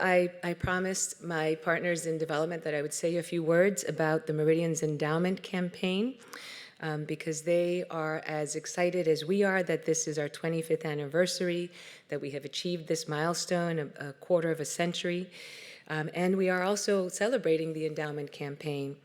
I promised my partners in development that I would say a few words about the Meridians Endowment Campaign, because they are as excited as we are that this is our 25th anniversary, that we have achieved this milestone, a quarter of a century. And we are also celebrating the endowment campaign.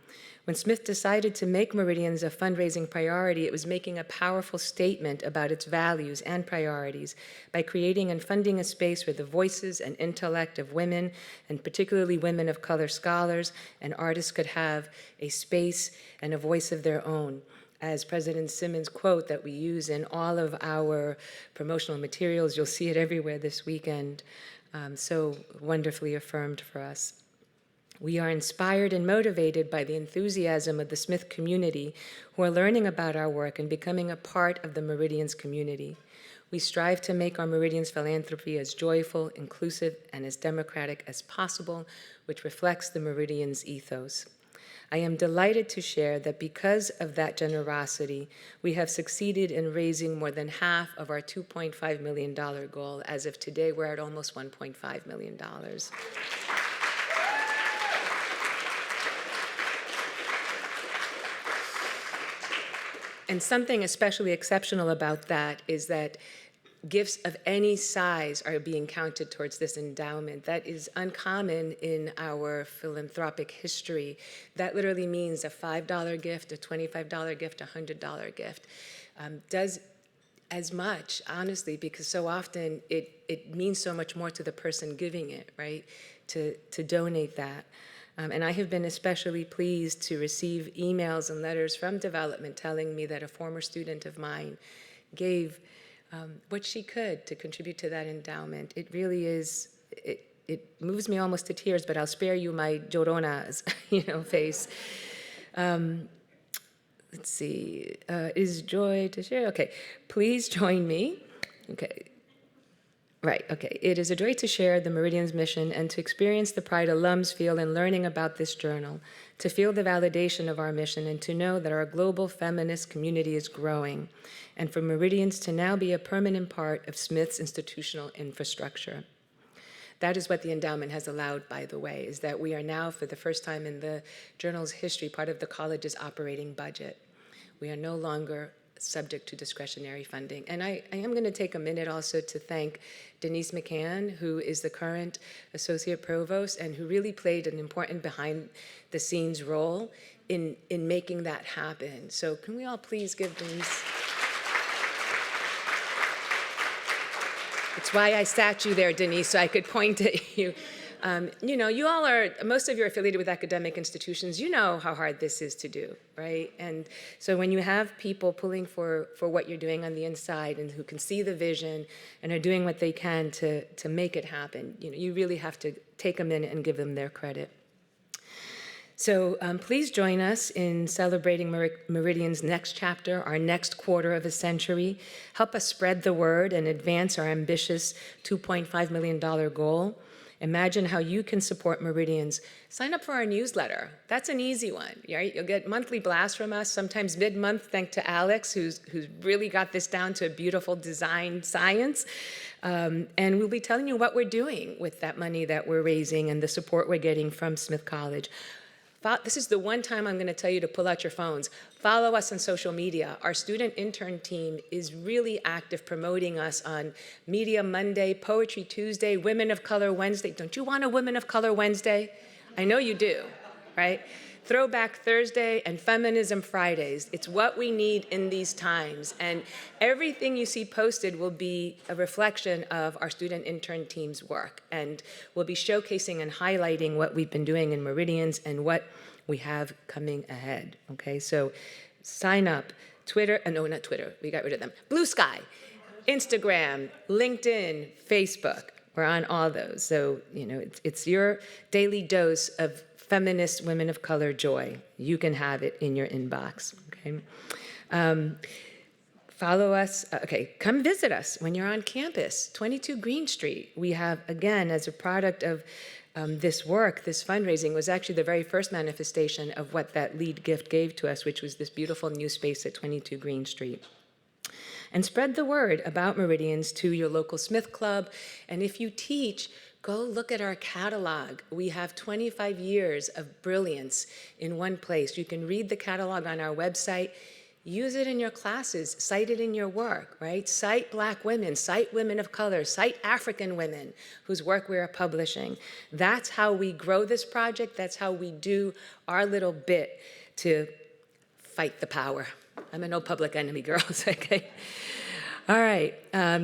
When Smith decided to make Meridians a fundraising priority, it was making a powerful statement about its values and priorities by creating and funding a space where the voices and intellect of women, and particularly women of color scholars and artists, could have a space and a voice of their own. As President Simmons' quote that we use in all of our promotional materials, you'll see it everywhere this weekend, so wonderfully affirmed for us. We are inspired and motivated by the enthusiasm of the Smith community who are learning about our work and becoming a part of the Meridians community. We strive to make our Meridians philanthropy as joyful, inclusive, and as democratic as possible, which reflects the Meridians ethos. I am delighted to share that because of that generosity, we have succeeded in raising more than half of our $2.5 million goal. As of today, we're at almost $1.5 million. And something especially exceptional about that is that gifts of any size are being counted towards this endowment. That is uncommon in our philanthropic history. That literally means a $5 gift, a $25 gift, a $100 gift. Does as much, honestly, because so often it means so much more to the person giving it, right, to donate that. And I have been especially pleased to receive emails and letters from development telling me that a former student of mine gave what she could to contribute to that endowment. It really is, it moves me almost to tears, but I'll spare you my llorona's, face. Let's see, is joy to share? Okay, please join me. Okay. Right, okay. It is a joy to share the Meridians mission and to experience the pride alums feel in learning about this journal, to feel the validation of our mission, and to know that our global feminist community is growing, and for Meridians to now be a permanent part of Smith's institutional infrastructure. That is what the endowment has allowed, by the way, is that we are now, for the first time in the journal's history, part of the college's operating budget. We are no longer subject to discretionary funding. And I am going to take a minute also to thank Denise McCann, who is the current Associate Provost and who really played an important behind-the-scenes role in making that happen. So can we all please give Denise? It's why I sat you there, Denise, so I could point at you. You all are, most of you are affiliated with academic institutions. You know how hard this is to do, right? And so when you have people pulling for what you're doing on the inside and who can see the vision and are doing what they can to make it happen, you really have to take a minute and give them their credit. So please join us in celebrating Meridian's next chapter, our next quarter of a century. Help us spread the word and advance our ambitious $2.5 million goal. Imagine how you can support Meridians. Sign up for our newsletter. That's an easy one, right? You'll get monthly blasts from us, sometimes mid-month, thanks to Alex, who's really got this down to a beautiful design science. And we'll be telling you what we're doing with that money that we're raising and the support we're getting from Smith College. This is the one time I'm going to tell you to pull out your phones. Follow us on social media. Our student intern team is really active promoting us on Media Monday, Poetry Tuesday, Women of Color Wednesday. Don't you want a Women of Color Wednesday? I know you do, right? Throwback Thursday and Feminism Fridays. It's what we need in these times. And everything you see posted will be a reflection of our student intern team's work. And we'll be showcasing and highlighting what we've been doing in Meridians and what we have coming ahead. Okay, so sign up. Twitter, no, not Twitter, we got rid of them. Blue Sky, Instagram, LinkedIn, Facebook. We're on all those. So, it's your daily dose of feminist women of color joy. You can have it in your inbox, okay? Follow us, come visit us when you're on campus, 22 Green Street. We have, again, as a product of this work, this fundraising was actually the very first manifestation of what that lead gift gave to us, which was this beautiful new space at 22 Green Street. And spread the word about Meridians to your local Smith Club. And if you teach, Go look at our catalog. We have 25 years of brilliance in one place. You can read the catalog on our website. Use it in your classes, cite it in your work, right? Cite Black women, cite women of color, cite African women whose work we are publishing. That's how we grow this project. That's how we do our little bit to fight the power. I'm a no public enemy, girls, okay? All right,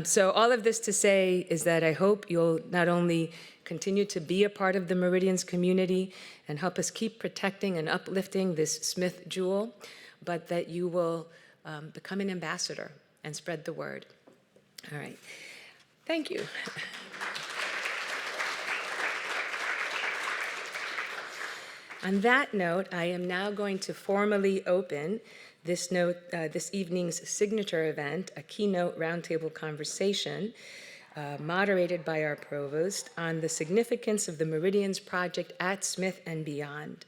so all of this to say is that I hope you'll not only continue to be a part of the Meridians community and help us keep protecting and uplifting this Smith jewel, but that you will become an ambassador and spread the word. All right, thank you. On that note, I am now going to formally open this evening's signature event, a Keynote Roundtable conversation moderated by our Provost on the significance of the Meridians Project at Smith and beyond.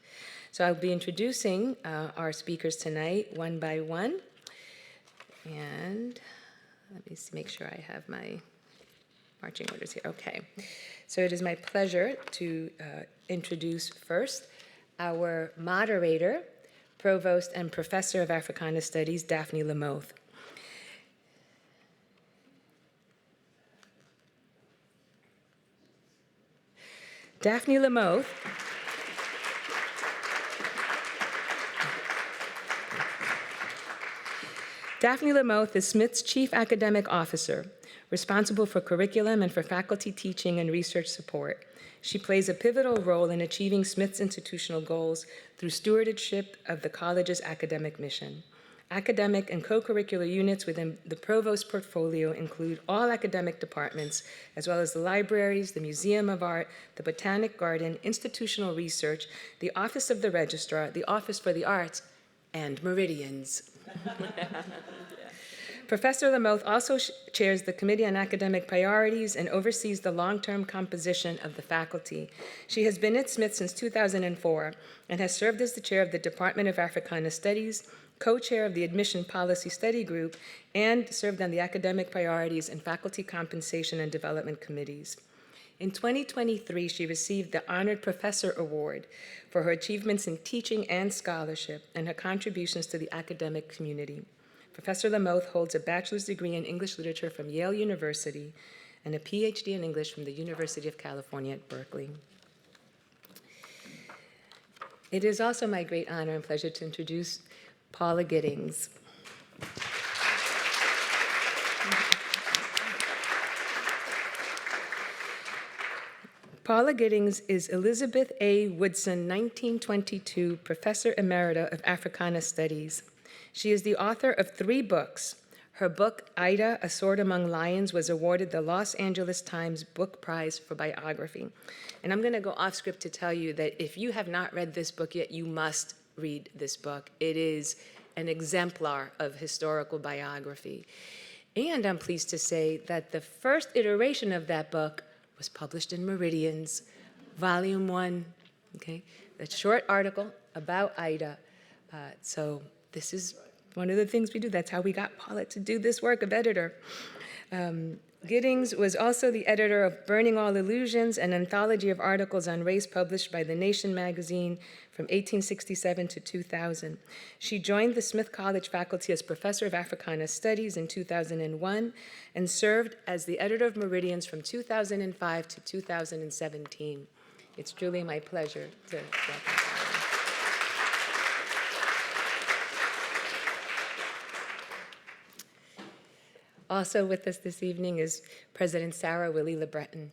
So I'll be introducing our speakers tonight one by one. And let me make sure I have my marching orders here. Okay. So it is my pleasure to introduce first our moderator, Provost and Professor of Africana Studies, Daphne Lamothe. Daphne Lamothe is Smith's Chief Academic Officer, responsible for curriculum and for faculty teaching and research support. She plays a pivotal role in achieving Smith's institutional goals through stewardship of the college's academic mission. Academic and co-curricular units within the Provost portfolio include all academic departments, as well as the libraries, the Museum of Art, the Botanic Garden, institutional research, the Office of the Registrar, the Office for the Arts, and Meridians. Professor Lamothe also chairs the Committee on Academic Priorities and oversees the long-term composition of the faculty. She has been at Smith since 2004 and has served as the chair of the Department of Africana Studies, co-chair of the Admission Policy Study Group, and served on the Academic Priorities and Faculty Compensation and Development Committees. In 2023, she received the Honored Professor Award for her achievements in teaching and scholarship and her contributions to the academic community. Professor Lamothe holds a bachelor's degree in English literature from Yale University and a PhD in English from the University of California at Berkeley. It is also my great honor and pleasure to introduce Paula Giddings. Paula Giddings is Elizabeth A. Woodson 1922 Professor Emerita of Africana Studies. She is the author of 3 books. Her book, Ida, A Sword Among Lions, was awarded the Los Angeles Times Book Prize for Biography. And I'm going to go off script to tell you that if you have not read this book yet, you must read this book. It is an exemplar of historical biography. And I'm pleased to say that the first iteration of that book was published in Meridians, Volume 1, okay? A short article about Ida. So this is one of the things we do. That's how we got Paula to do this work of editor. Giddings was also the editor of Burning All Illusions, an anthology of articles on race published by The Nation magazine from 1867 to 2000. She joined the Smith College faculty as Professor of Africana Studies in 2001 and served as the editor of Meridians from 2005 to 2017. It's truly my pleasure to welcome her. Also with us this evening is President Sarah Willie-LeBreton.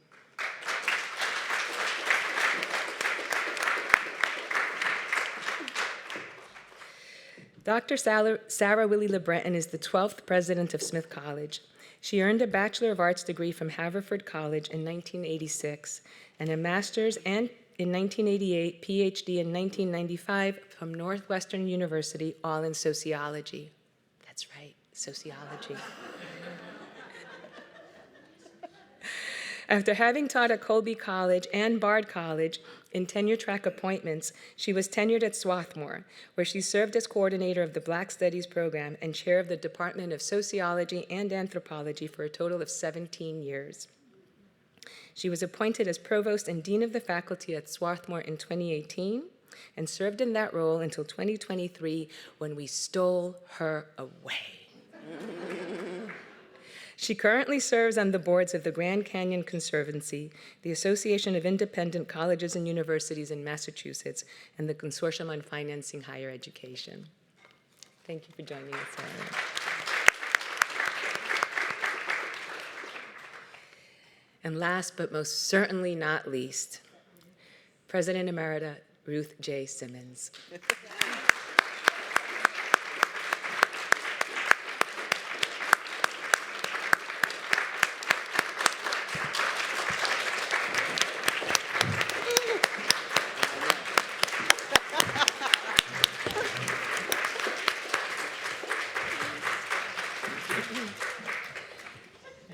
Dr. Sarah Willie-LeBreton is the 12th president of Smith College. She earned a Bachelor of Arts degree from Haverford College in 1986 and a master's in 1988, PhD in 1995 from Northwestern University, all in sociology. That's right, sociology. After having taught at Colby College and Bard College in tenure-track appointments, she was tenured at Swarthmore, where she served as coordinator of the Black Studies program and chair of the Department of Sociology and Anthropology for a total of 17 years. She was appointed as Provost and Dean of the Faculty at Swarthmore in 2018 and served in that role until 2023 when we stole her away. She currently serves on the boards of the Grand Canyon Conservancy, the Association of Independent Colleges and Universities in Massachusetts, and the Consortium on Financing Higher Education. Thank you for joining us, Erin. And last but most certainly not least, President Emerita Ruth J. Simmons.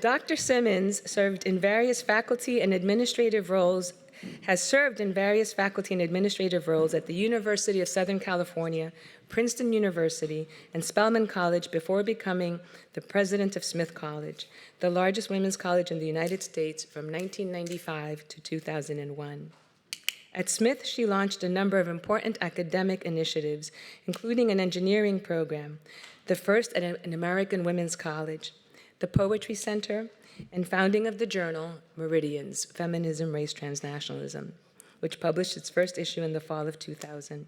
Dr. Simmons served in various faculty and administrative roles, has served in various faculty and administrative roles at the University of Southern California, Princeton University, and Spelman College before becoming the president of Smith College, the largest women's college in the United States from 1995 to 2001. At Smith, she launched a number of important academic initiatives, including an engineering program, the first at an American women's college, the Poetry Center, and founding of the journal Meridians, Feminism, Race, Transnationalism, which published its first issue in the fall of 2000.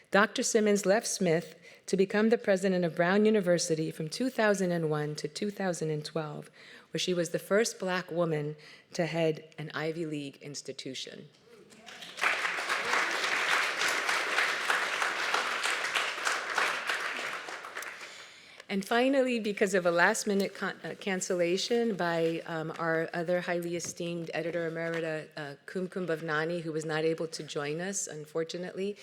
Dr. Simmons left Smith to become the president of Brown University from 2001 to 2012, where she was the first Black woman to head an Ivy League institution. And finally, because of a last-minute cancellation by our other highly esteemed editor emerita, Kumkum Bhavnani, who was not able to join us, unfortunately,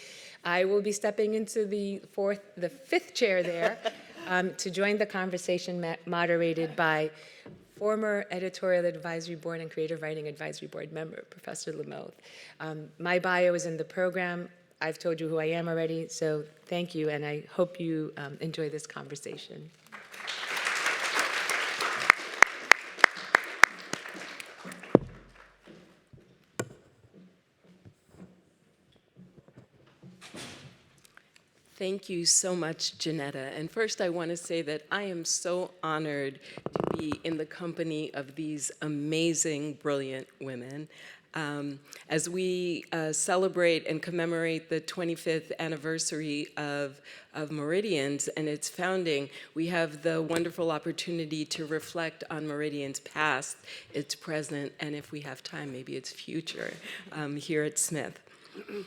I will be stepping into the fifth chair there to join the conversation moderated by former Editorial Advisory Board and Creative Writing Advisory Board member, Professor Lamothe. My bio is in the program. I've told you who I am already, so thank you, and I hope you enjoy this conversation. Thank you so much, Ginetta. And first, I want to say that I am so honored to be in the company of these amazing, brilliant women. As we celebrate and commemorate the 25th anniversary of Meridians and its founding, we have the wonderful opportunity to reflect on Meridians' past, its present, and if we have time, maybe its future here at Smith.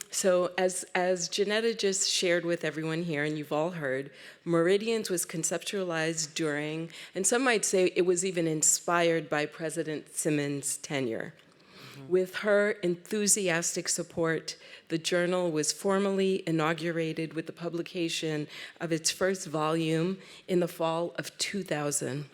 So as Ginetta just shared with everyone here, and you've all heard, Meridians was conceptualized during, and some might say it was even inspired by President Simmons' tenure. With her enthusiastic support, the journal was formally inaugurated with the publication of its first volume in the fall of 2000.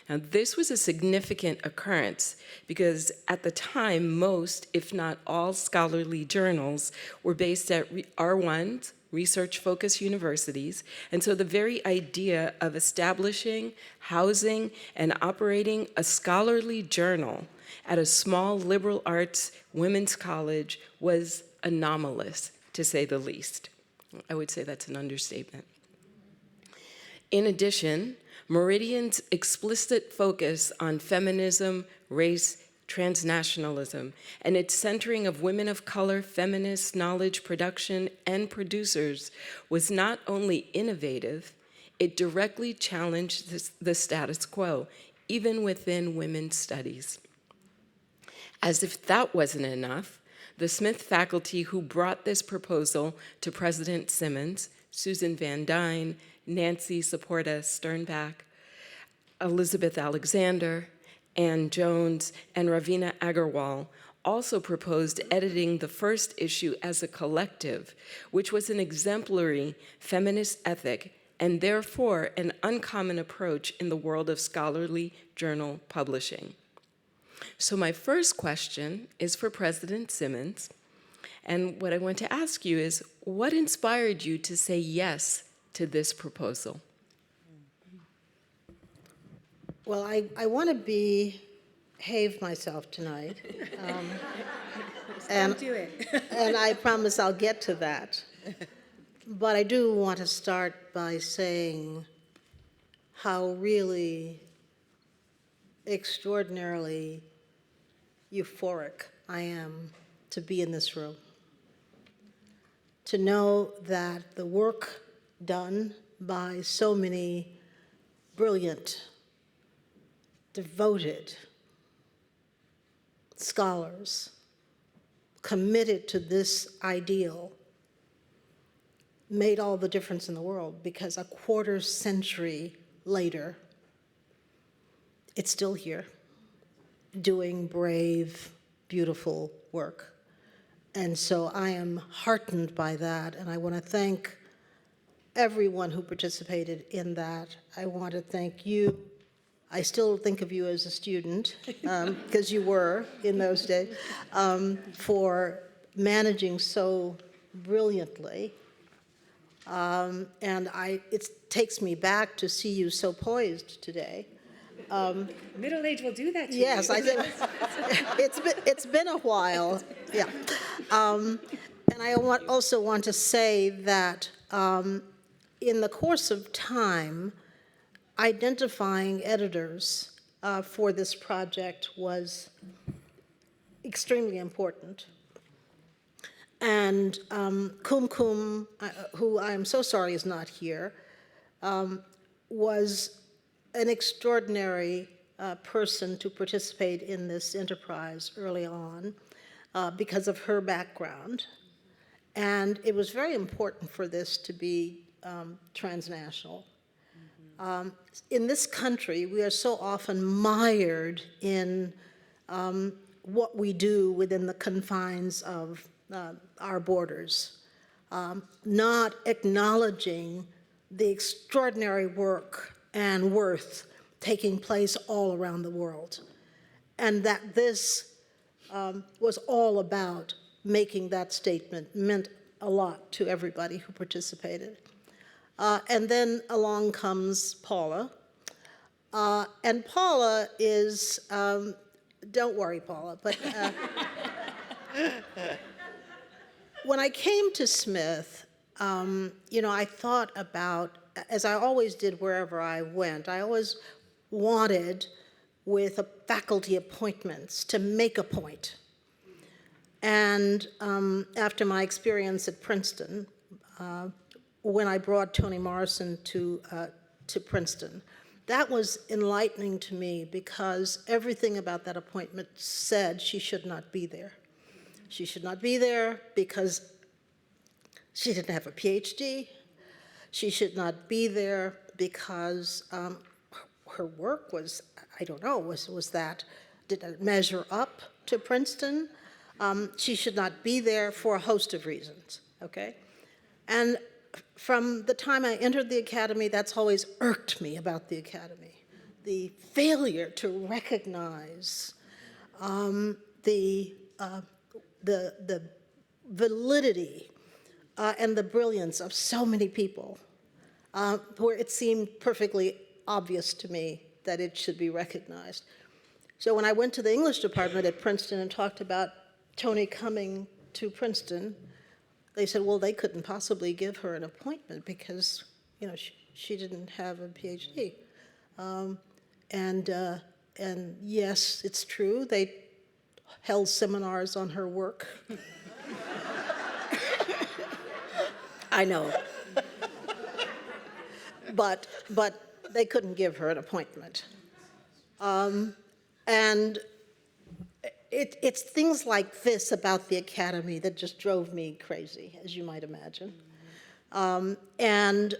Now, this was a significant occurrence because at the time, most, if not all, scholarly journals were based at R1s, research-focused universities, and so the very idea of establishing, housing, and operating a scholarly journal at a small liberal arts women's college was anomalous, to say the least. I would say that's an understatement. In addition, Meridian's explicit focus on feminism, race, transnationalism, and its centering of women of color, feminist knowledge production, and producers was not only innovative, it directly challenged the status quo, even within women's studies. As if that wasn't enough, the Smith faculty who brought this proposal to President Simmons, Susan Van Dyne, Nancy Saporta Sternbach, Elizabeth Alexander, Ann Jones, and Ravina Agarwal also proposed editing the first issue as a collective, which was an exemplary feminist ethic and therefore an uncommon approach in the world of scholarly journal publishing. So my first question is for President Simmons, and what I want to ask you is, what inspired you to say yes to this proposal? Well, I want to be behave myself tonight. Don't do it. And I promise I'll get to that. But I do want to start by saying how really extraordinarily euphoric I am to be in this room. To know that the work done by so many brilliant, devoted scholars committed to this ideal made all the difference in the world, because a quarter century later, it's still here, doing brave, beautiful work. And so I am heartened by that, and I want to thank everyone who participated in that. I want to thank you. I still think of you as a student, because you were in those days, for managing so brilliantly. And it takes me back to see you so poised today. Middle age will do that to Yes, you. I think it's been a while. Yeah, and I also want to say that in the course of time, identifying editors for this project was extremely important. And Kumkum, who I am so sorry is not here, was an extraordinary person to participate in this enterprise early on because of her background. And it was very important for this to be transnational. In this country, we are so often mired in what we do within the confines of our borders, not acknowledging the extraordinary work and worth taking place all around the world. And that this was all about making that statement meant a lot to everybody who participated. And then along comes Paula. And Paula is, don't worry, Paula, but when I came to Smith, I thought about, as I always did wherever I went, I always wanted, with faculty appointments, to make a point. And after my experience at Princeton, when I brought Toni Morrison to Princeton, that was enlightening to me, because everything about that appointment said she should not be there. She should not be there because she didn't have a PhD. She should not be there because her work was, I don't know, did it measure up to Princeton? She should not be there for a host of reasons, okay? And from the time I entered the academy, that's always irked me about the academy. The failure to recognize the validity and the brilliance of so many people, where it seemed perfectly obvious to me that it should be recognized. So when I went to the English department at Princeton and talked about Toni coming to Princeton, they said, well, they couldn't possibly give her an appointment because, she didn't have a PhD. And yes, it's true, they held seminars on her work. I know. But they couldn't give her an appointment. And it's things like this about the academy that just drove me crazy, as you might imagine. And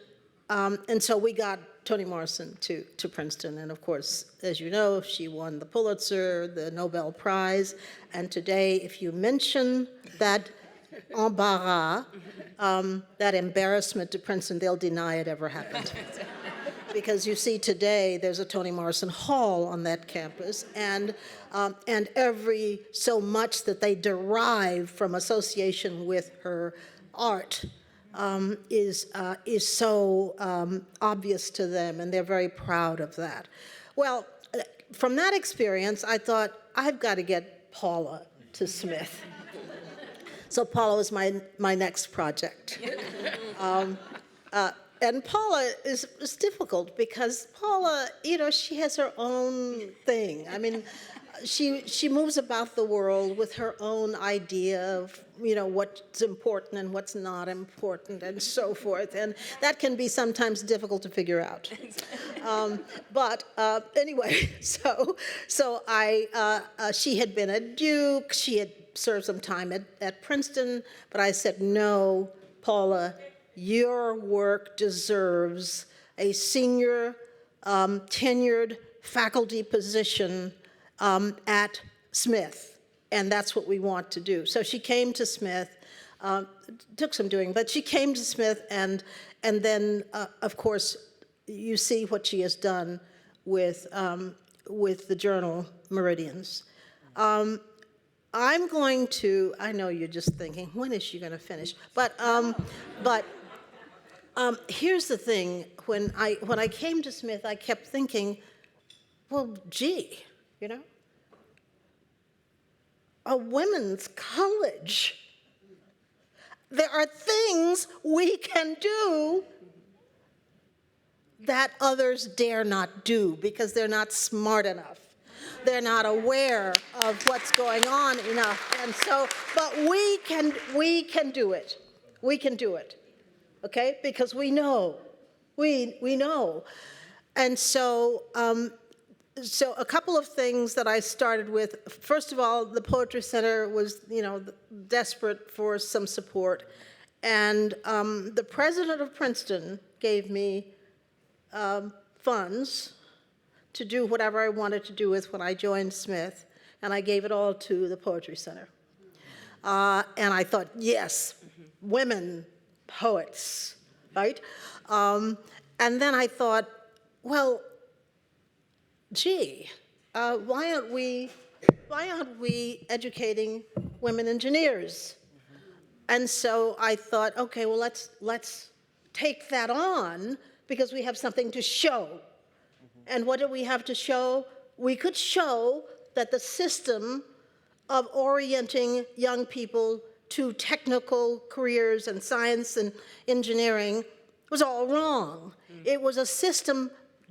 so we got Toni Morrison to Princeton, and of course, as you know, she won the Pulitzer, the Nobel Prize, and today, if you mention that embarrass, that embarrassment to Princeton, they'll deny it ever happened. Because you see today, there's a Toni Morrison Hall on that campus, and every so much that they derive from association with her art is so obvious to them, and they're very proud of that. Well, from that experience, I thought, I've got to get Paula to Smith. So Paula was my next project. And Paula is difficult because Paula, she has her own thing. I mean, she moves about the world with her own idea of, what's important and what's not important and so forth. And that can be sometimes difficult to figure out. But anyway, so she had been at Duke, she had served some time at Princeton, but I said, no, Paula, your work deserves a senior tenured faculty position at Smith, and that's what we want to do. So she came to Smith, took some doing, but she came to Smith, and then, of course, you see what she has done with the journal Meridians. I'm going to, I know you're just thinking, when is she going to finish? But here's the thing, when I came to Smith, I kept thinking, well, gee, a women's college. There are things we can do that others dare not do because they're not smart enough. They're not aware of what's going on enough. And so, but we can do it. We can do it. Okay? Because we know. We know. And so, so a couple of things that I started with. First of all, the Poetry Center was, desperate for some support. And the president of Princeton gave me funds to do whatever I wanted to do with when I joined Smith, and I gave it all to the Poetry Center. And I thought, yes, women poets, right? And then I thought, well, gee, why aren't we educating women engineers? And so I thought, okay, well, let's take that on because we have something to show. And what do we have to show? We could show that the system of orienting young people to technical careers and science and engineering was all wrong. It was a system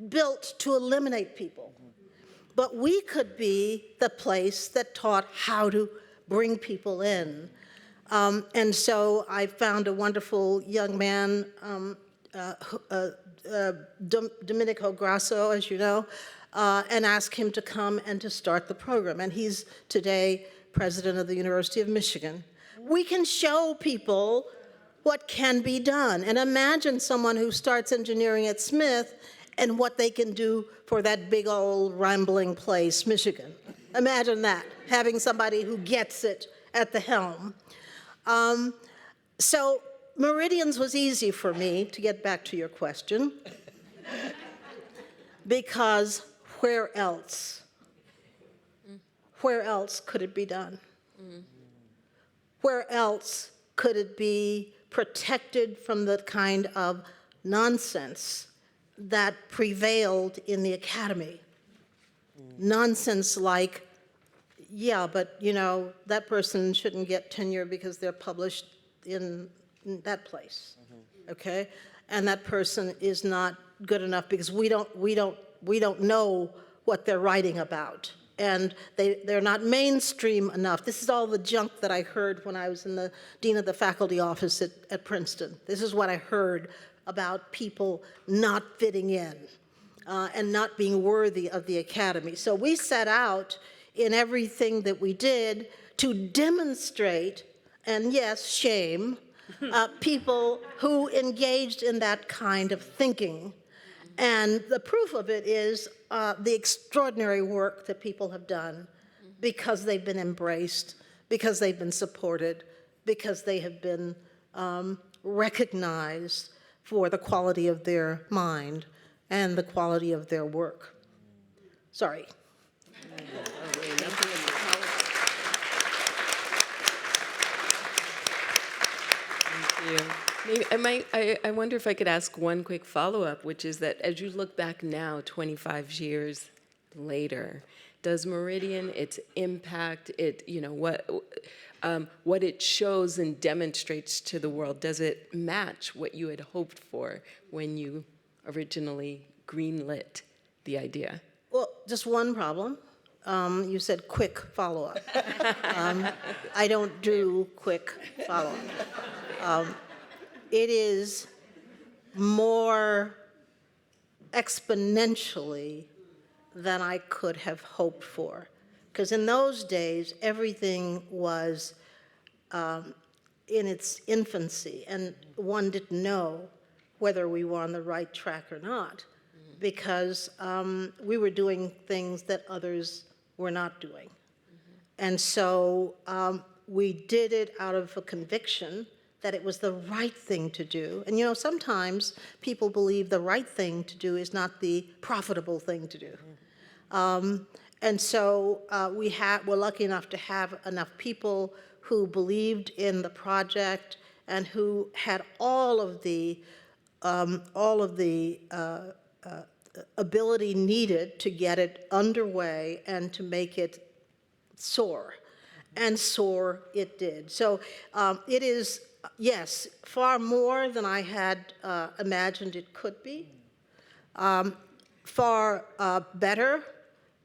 built to eliminate people. But we could be the place that taught how to bring people in. And so I found a wonderful young man, Domenico Grasso, as you know, and asked him to come and to start the program. And he's today president of the University of Michigan. We can show people what can be done. And imagine someone who starts engineering at Smith and what they can do for that big old rambling place, Michigan. Imagine that, having somebody who gets it at the helm. So Meridians was easy for me, to get back to your question, because where else? Where else could it be done? Where else could it be protected from the kind of nonsense that prevailed in the academy? Nonsense like, yeah, but that person shouldn't get tenure because they're published in that place, okay? And that person is not good enough because we don't know what they're writing about. And they're not mainstream enough. This is all the junk that I heard when I was in the dean of the faculty office at Princeton. This is what I heard about people not fitting in and not being worthy of the academy. So we set out in everything that we did to demonstrate, and yes, shame, people who engaged in that kind of thinking. And the proof of it is the extraordinary work that people have done because they've been embraced, because they've been supported, because they have been recognized for the quality of their mind and the quality of their work. Sorry. Thank you. I wonder if I could ask one quick follow-up, which is that as you look back now, 25 years later, does Meridian, its impact, what it shows and demonstrates to the world, does it match what you had hoped for when you originally greenlit the idea? Well, just one problem. You said quick follow-up. I don't do quick follow-up. It is more exponentially than I could have hoped for. Because in those days, everything was in its infancy, and one didn't know whether we were on the right track or not, because we were doing things that others were not doing. And so we did it out of a conviction that it was the right thing to do. And sometimes people believe the right thing to do is not the profitable thing to do. And so we're lucky enough to have enough people who believed in the project and who had all of the ability needed to get it underway and to make it soar. And soar it did. So it is, yes, far more than I had imagined it could be, far better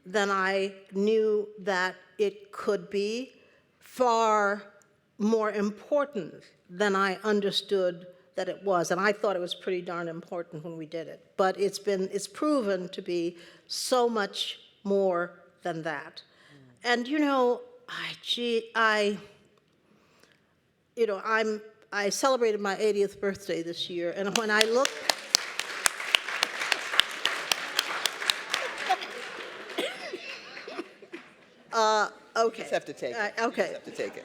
than I knew that it could be, far more important than I understood that it was. And I thought it was pretty darn important when we did it. But it's proven to be so much more than that. And I celebrated my 80th birthday this year, and when I look, okay. Just have to take it. Okay. Just have to take it.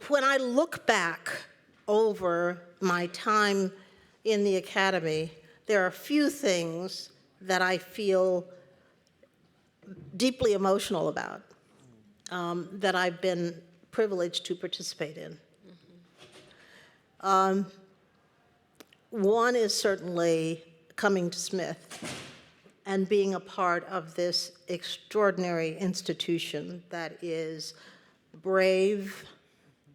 When I look back over my time in the Academy, there are a few things that I feel deeply emotional about, that I've been privileged to participate in. One is certainly coming to Smith and being a part of this extraordinary institution that is brave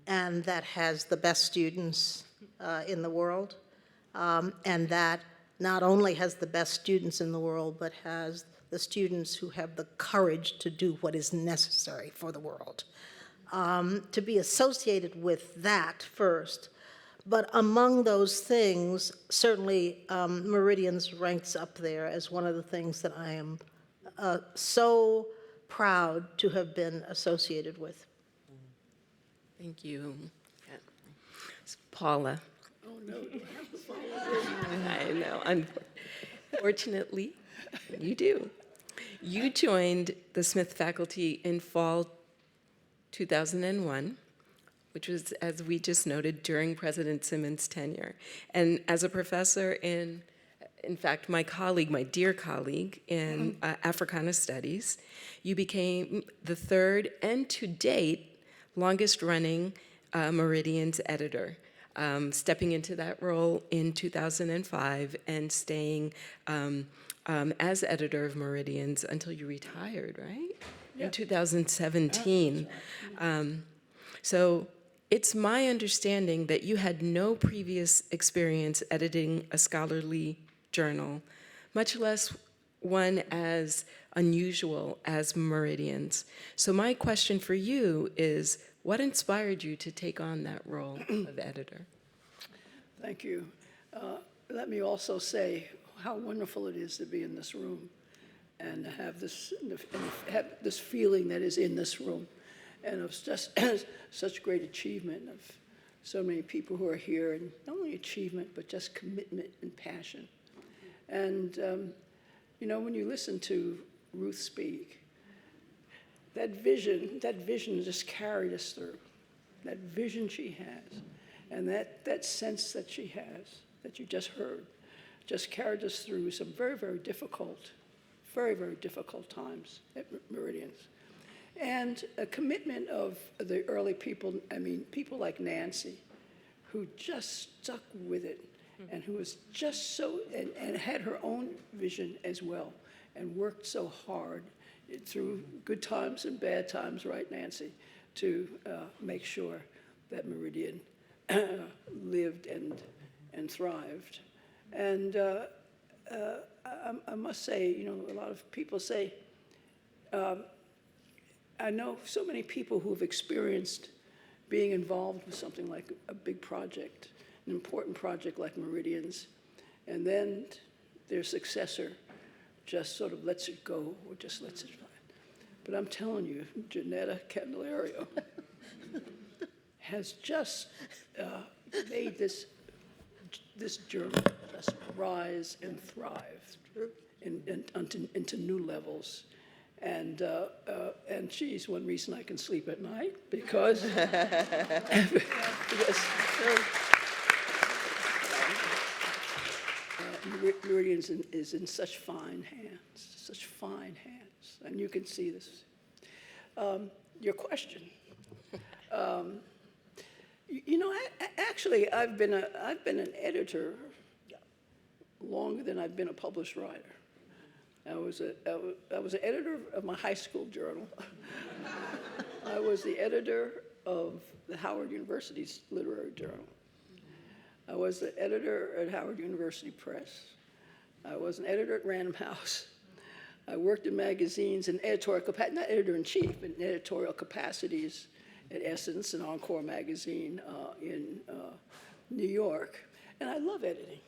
and that has the best students in the world, and that not only has the best students in the world, but has the students who have the courage to do what is necessary for the world. To be associated with that first. But among those things, certainly Meridians ranks up there as one of the things that I am so proud to have been associated with. Thank you. It's Paula. Oh, no. I know. Unfortunately, you do. You joined the Smith faculty in fall 2001, which was, as we just noted, during President Simmons' tenure. And as a professor in fact, my dear colleague in Africana Studies, you became the third and to date longest running Meridians editor, stepping into that role in 2005 and staying as editor of Meridians until you retired, right? Yeah. In 2017. So it's my understanding that you had no previous experience editing a scholarly journal, much less one as unusual as Meridians. So my question for you is, what inspired you to take on that role of editor? Thank you. Let me also say how wonderful it is to be in this room and to have this feeling that is in this room, and of just such great achievement of so many people who are here, and not only achievement, but just commitment and passion. And, when you listen to Ruth speak, that vision just carried us through. That vision she has, and that sense that she has, that you just heard, just carried us through some very, very difficult times at Meridians. And a commitment of the early people, people like Nancy, who just stuck with it and who was just so, and had her own vision as well, and worked so hard through good times and bad times, right, Nancy, to make sure that Meridian lived and thrived. And I must say, you know, a lot of people say, I know so many people who have experienced being involved with something like a big project, an important project like Meridians, and then their successor just sort of lets it go or just lets it fly. But I'm telling you, Ginetta Candelario has just made this journal just rise and thrive into new levels. And she's one reason I can sleep at night, because, Meridians is in such fine hands, and you can see this. Your question. You know, actually, I've been an editor longer than I've been a published writer. I was an editor of my high school journal. I was the editor of the Howard University's literary journal. I was the editor at Howard University Press. I was an editor at Random House. I worked in magazines in editorial capacity, not editor-in-chief, but in editorial capacities at Essence and Encore magazine in New York. And I love editing,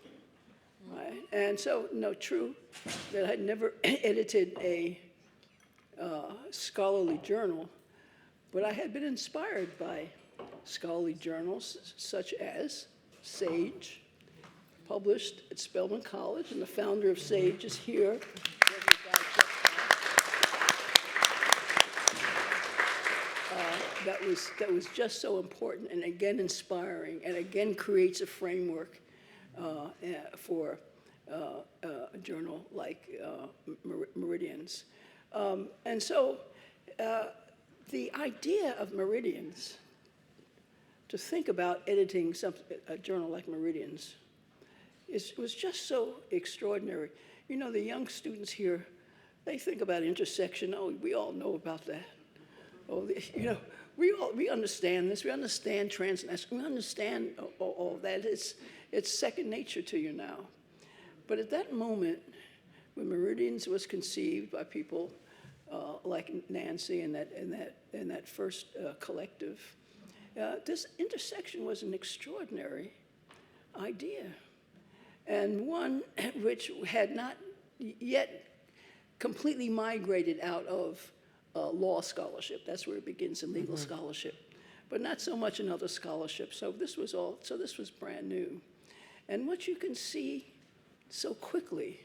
right? And so, no, true that I'd never edited a scholarly journal, but I had been inspired by scholarly journals such as Sage, published at Spelman College, and the founder of Sage is here. That was just so important, and again inspiring, and again creates a framework for a journal like Meridians. And so the idea of Meridians, to think about editing a journal like Meridians, was just so extraordinary. You know, the young students here, they think about intersection. Oh, we all know about that. Oh, you know, we understand this. We understand transnational. We understand all that. It's second nature to you now. But at that moment, when Meridians was conceived by people like Nancy and that first collective, this intersection was an extraordinary idea, and one which had not yet completely migrated out of law scholarship. That's where it begins in legal scholarship, but not so much in other scholarship. So this was brand new. And what you can see so quickly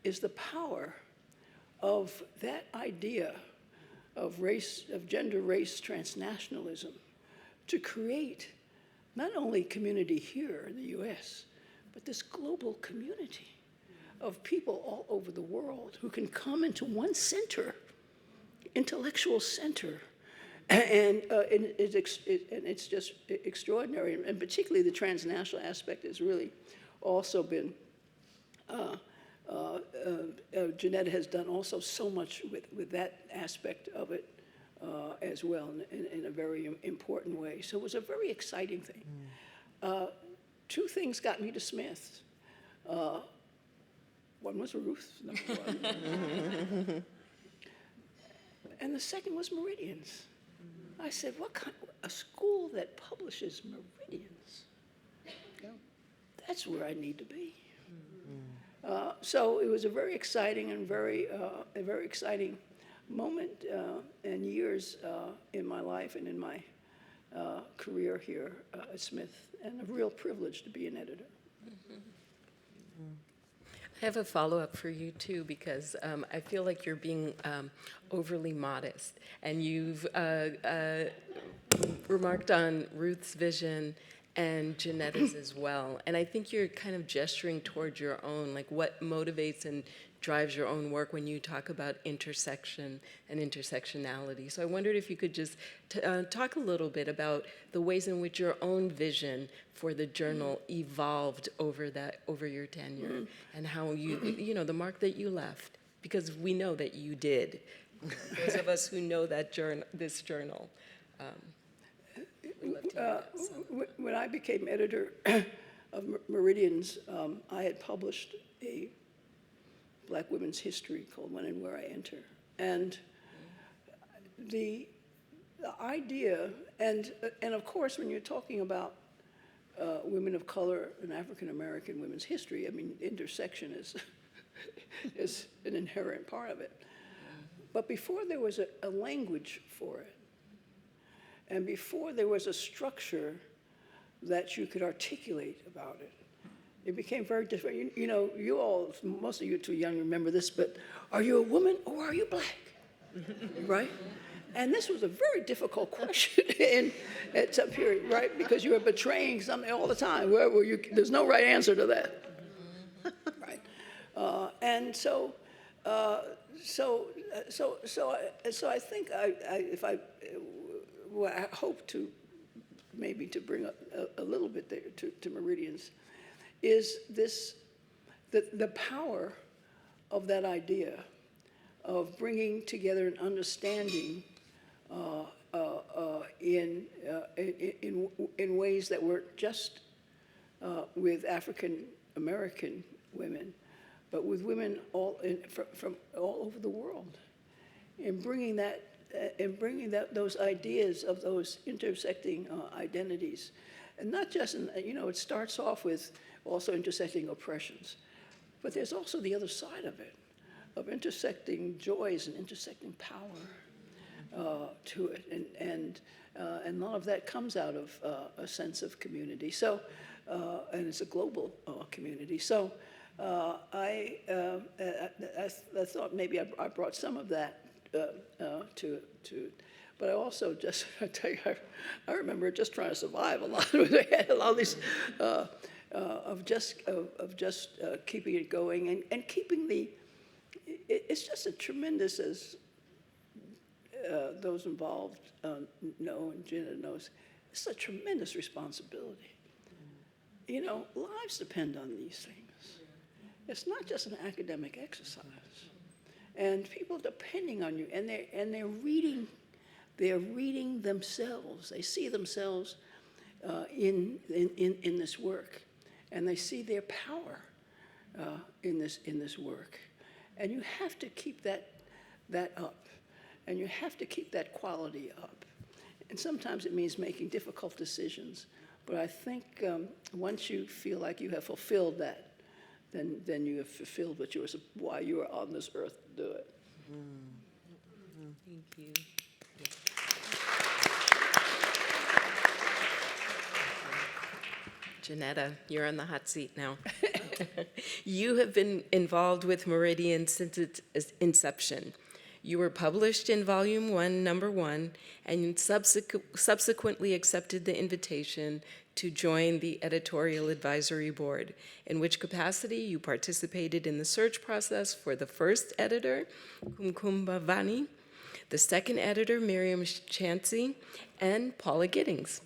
is the power of that idea of gender, race, transnationalism, to create not only community here in the US, but this global community of people all over the world who can come into one center, intellectual center, and it's just extraordinary. And particularly the transnational aspect has really also been, Ginetta has done also so much with that aspect of it as well in a very important way. So it was a very exciting thing. Two things got me to Smith. One was Ruth, number one. And the second was Meridians. I said, what kind of a school that publishes Meridians? That's where I need to be. So it was a very exciting and a very exciting moment and years in my life and in my career here at Smith, and a real privilege to be an editor. I have a follow-up for you, too, because I feel like you're being overly modest. And you've remarked on Ruth's vision and Ginetta's as well. And I think you're kind of gesturing towards your own, like what motivates and drives your own work when you talk about intersection and intersectionality. So I wondered if you could just talk a little bit about the ways in which your own vision for the journal evolved over your tenure, and how you know, the mark that you left, because we know that you did. Those of us who know that this journal. We'd love to hear that, so. When I became editor of Meridians, I had published a Black women's history called When and Where I Enter. And the idea, and of course, when you're talking about women of color and African American women's history, I mean, intersection is an inherent part of it. But before there was a language for it, and before there was a structure that you could articulate about it, it became very different. You know, you all, most of you are too young to remember this, but are you a woman or are you Black? Right? And this was a very difficult question at some period, right? Because you were betraying something all the time. Where you, there's no right answer to that, right? And so I think what I hope to maybe to bring up a little bit there to Meridians is this, the power of that idea of bringing together an understanding in ways that were just with African American women, but with women from all over the world, in bringing those ideas of those intersecting identities, and not just it starts off with also intersecting oppressions, but there's also the other side of it, of intersecting joys and intersecting power to it, and a lot of that comes out of a sense of community. So, and it's a global community. So, I thought maybe I brought some of that to. But I also just, I tell you, I remember just trying to survive a lot. We had a lot of these of just keeping it going and keeping it's just a tremendous, as those involved know, and Ginetta knows, it's a tremendous responsibility. You know, lives depend on these things. It's not just an academic exercise. And people depending on you, and they're reading themselves. They see themselves in this work, and they see their power in this work. And you have to keep that up, and you have to keep that quality up. And sometimes it means making difficult decisions. But I think once you feel like you have fulfilled that, then you have fulfilled why you are on this earth to do it. Thank you. Ginetta, you're on the hot seat now. You have been involved with Meridian since its inception. You were published in Volume 1, Number 1, and subsequently accepted the invitation to join the editorial advisory board, in which capacity you participated in the search process for the first editor, Kumkumba Vani, the second editor, Miriam Chansey, and Paula Giddings.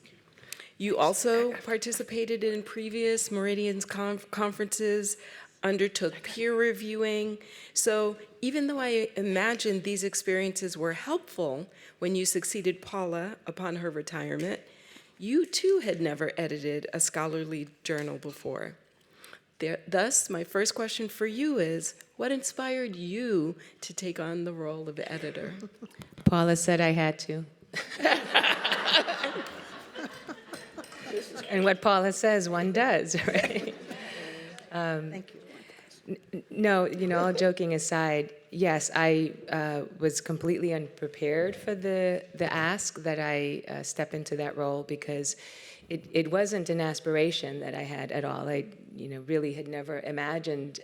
You also participated in previous Meridians conferences, undertook peer reviewing. So even though I imagine these experiences were helpful when you succeeded Paula upon her retirement, you too had never edited a scholarly journal before. Thus, my first question for you is, what inspired you to take on the role of editor? Paula said I had to. And what Paula says, one does, right? Thank you. No, all joking aside, yes, I was completely unprepared for the ask that I step into that role, because it wasn't an aspiration that I had at all. I really had never imagined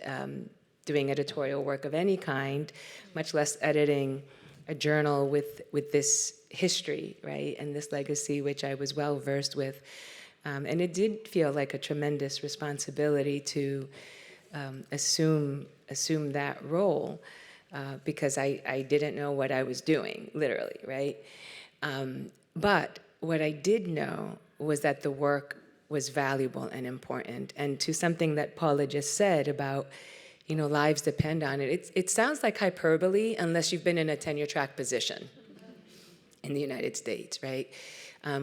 doing editorial work of any kind, much less editing a journal with this history, right, and this legacy, which I was well versed with. And it did feel like a tremendous responsibility to assume assume that role because I didn't know what I was doing, literally, right? But what I did know was that the work was valuable and important. And to something that Paula just said about, lives depend on it, it sounds like hyperbole unless you've been in a tenure track position in the United States, right?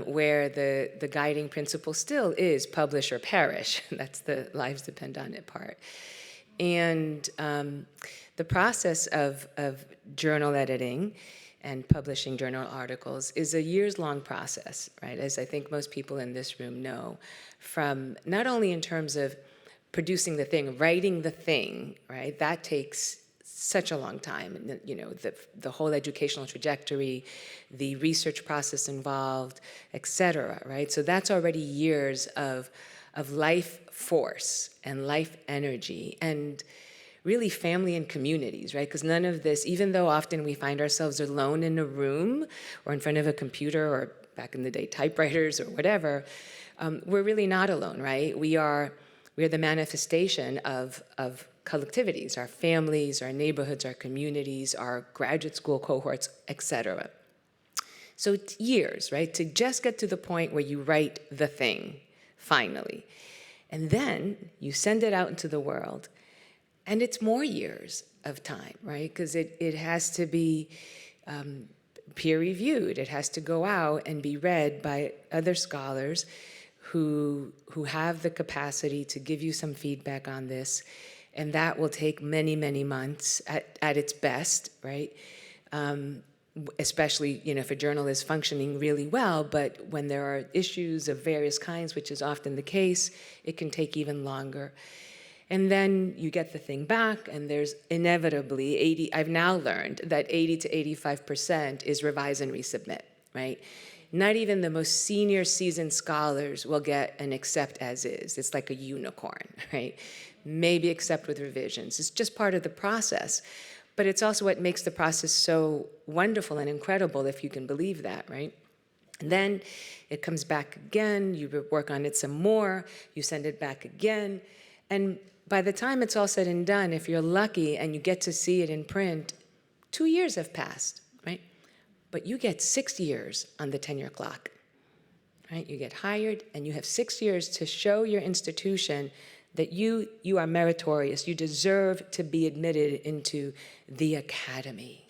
Where the guiding principle still is publish or perish. That's the lives depend on it part. And the process of journal editing and publishing journal articles is a years-long process, right? As I think most people in this room know, from not only in terms of producing the thing, writing the thing, right? That takes such a long time. And, the whole educational trajectory, the research process involved, et cetera, right? So that's already years of life force and life energy and really family and communities, right? Because none of this, even though often we find ourselves alone in a room or in front of a computer or back in the day, typewriters or whatever, we're really not alone, right? We are the manifestation of collectivities, our families, our neighborhoods, our communities, our graduate school cohorts, et cetera. So it's years, right, to just get to the point where you write the thing, finally. And then you send it out into the world, and it's more years of time, right? Because it has to be peer-reviewed. It has to go out and be read by other scholars who have the capacity to give you some feedback on this. And that will take many, many months at its best, right? Especially, if a journal is functioning really well, but when there are issues of various kinds, which is often the case, it can take even longer. And then you get the thing back, and there's inevitably I've now learned that 80 to 85% is revise and resubmit, right? Not even the most senior seasoned scholars will get an accept as is. It's like a unicorn, right? Maybe accept with revisions. It's just part of the process. But it's also what makes the process so wonderful and incredible, if you can believe that, right? And then it comes back again, you work on it some more, you send it back again, and by the time it's all said and done, if you're lucky and you get to see it in print, 2 years have passed, right? But you get 6 years on the tenure clock, right? You get hired and you have 6 years to show your institution that you are meritorious, you deserve to be admitted into the academy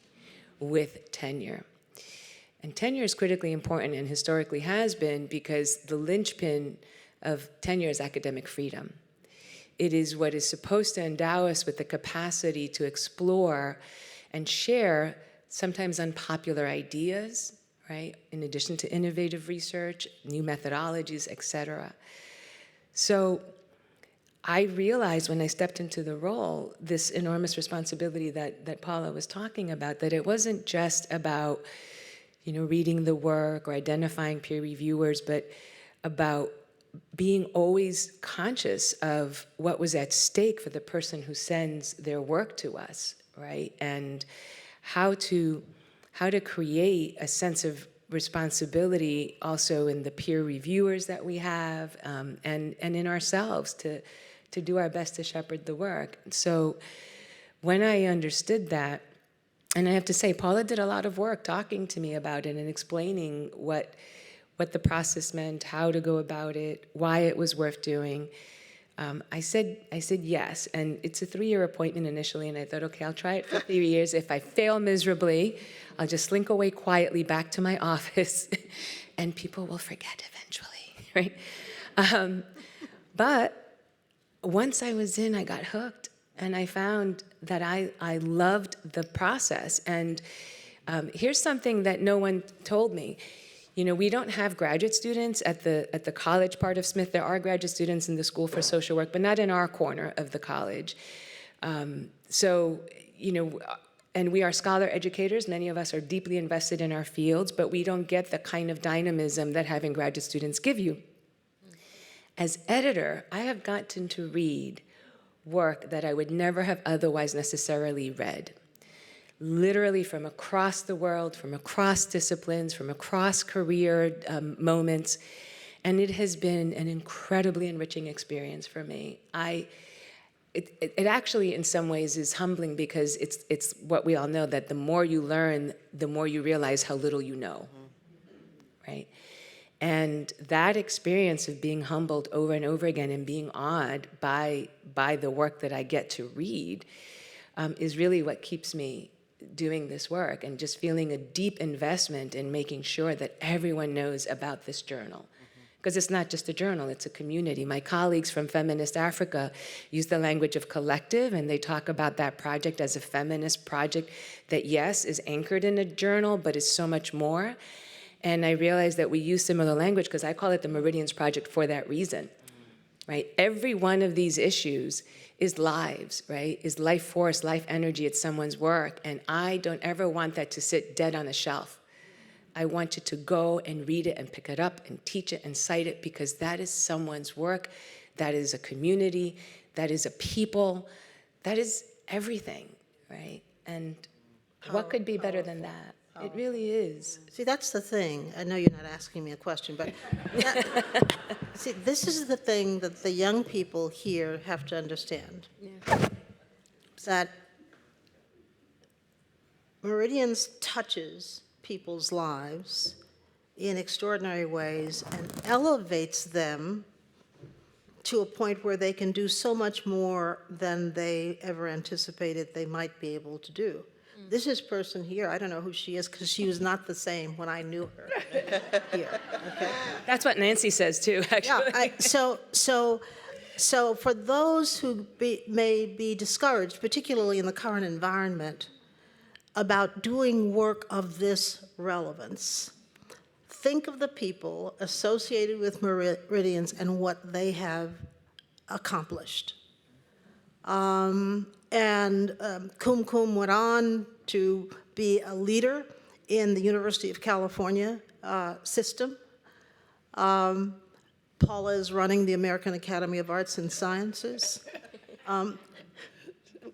with tenure. And tenure is critically important and historically has been because the linchpin of tenure is academic freedom. It is what is supposed to endow us with the capacity to explore and share sometimes unpopular ideas, right? In addition to innovative research, new methodologies, et cetera. So I realized when I stepped into the role, this enormous responsibility that Paula was talking about, that it wasn't just about, reading the work or identifying peer reviewers, but about being always conscious of what was at stake for the person who sends their work to us, right? And how to create a sense of responsibility also in the peer reviewers that we have, and in ourselves to do our best to shepherd the work. So when I understood that, and I have to say, Paula did a lot of work talking to me about it and explaining what the process meant, how to go about it, why it was worth doing. I said yes, and it's a 3-year appointment initially, and I thought, okay, I'll try it for 3 years. If I fail miserably, I'll just slink away quietly back to my office, and people will forget eventually, right? But once I was in, I got hooked, and I found that I loved the process. And here's something that no one told me. We don't have graduate students at the college part of Smith. There are graduate students in the School for Social Work, but not in our corner of the college. And we are scholar educators. Many of us are deeply invested in our fields, but we don't get the kind of dynamism that having graduate students give you. As editor, I have gotten to read work that I would never have otherwise necessarily read. Literally from across the world, from across disciplines, from across career moments. And it has been an incredibly enriching experience for me. it actually in some ways is humbling, because it's what we all know, that the more you learn, the more you realize how little you know, right? And that experience of being humbled over and over again and being awed by the work that I get to read is really what keeps me doing this work, and just feeling a deep investment in making sure that everyone knows about this journal. Because it's not just a journal, it's a community. My colleagues from Feminist Africa use the language of collective, and they talk about that project as a feminist project that, yes, is anchored in a journal, but is so much more. And I realized that we use similar language because I call it the Meridians Project for that reason, right? Every one of these issues is lives, right? Is life force, life energy, it's someone's work. And I don't ever want that to sit dead on a shelf. I want you to go and read it and pick it up and teach it and cite it, because that is someone's work, that is a community, that is a people, that is everything, right? And what could be better than that? It really is. See, that's the thing. I know you're not asking me a question, but see, this is the thing that the young people here have to understand. Yeah. That Meridians touches people's lives in extraordinary ways and elevates them to a point where they can do so much more than they ever anticipated they might be able to do. This is person here, I don't know who she is, because she was not the same when I knew her here, okay? That's what Nancy says too, actually. Yeah, so for those who may be discouraged, particularly in the current environment, about doing work of this relevance, think of the people associated with Meridians and what they have accomplished. Kum Kum went on to be a leader in the University of California system. Paula is running the American Academy of Arts and Sciences.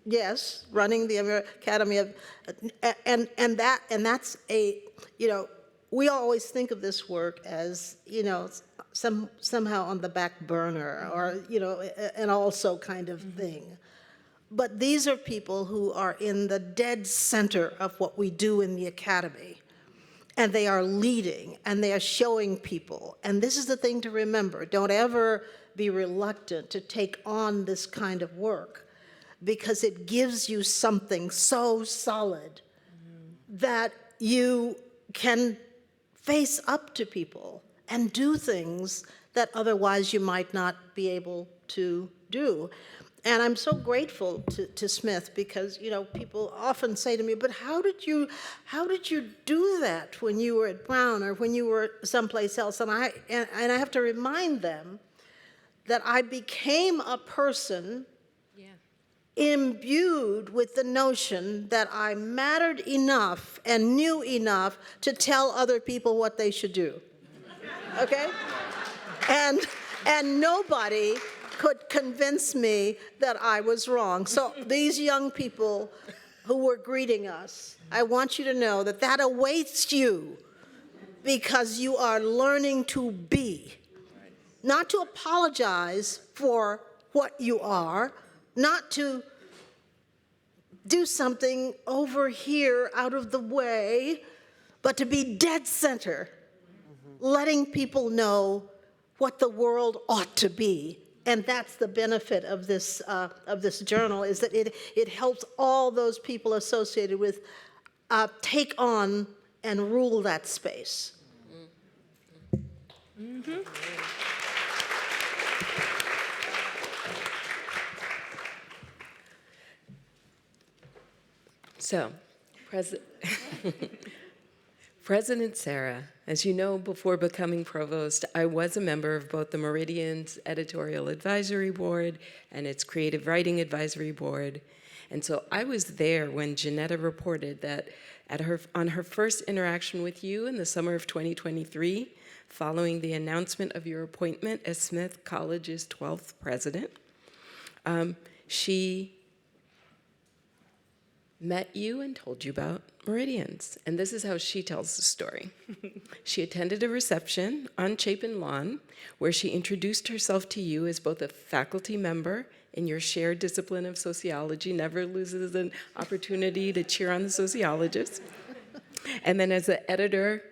Yes, running the Academy of, and that's a, we always think of this work as, somehow on the back burner, or, an also kind of thing. But these are people who are in the dead center of what we do in the Academy. And they are leading, and they are showing people. And this is the thing to remember. Don't ever be reluctant to take on this kind of work, because it gives you something so solid that you can face up to people and do things that otherwise you might not be able to do. And I'm so grateful to Smith, because people often say to me, "But how did you do that when you were at Brown or when you were someplace else?" And I have to remind them that I became a person imbued with the notion that I mattered enough and knew enough to tell other people what they should do. Okay? And nobody could convince me that I was wrong. So these young people who were greeting us, I want you to know that that awaits you, because you are learning to be, not to apologize for what you are, not to do something over here out of the way, but to be dead center, letting people know what the world ought to be. And that's the benefit of this journal, is that it helps all those people associated with take on and rule that space. Mm-hmm. So, President Sarah, as you know, before becoming provost, I was a member of both the Meridians Editorial Advisory Board and its Creative Writing Advisory Board. And so I was there when Ginetta reported that on her first interaction with you in the summer of 2023, following the announcement of your appointment as Smith College's 12th president, she met you and told you about Meridians. And this is how she tells the story. She attended a reception on Chapin Lawn where she introduced herself to you as both a faculty member in your shared discipline of sociology, never loses an opportunity to cheer on the sociologists. And then as the editor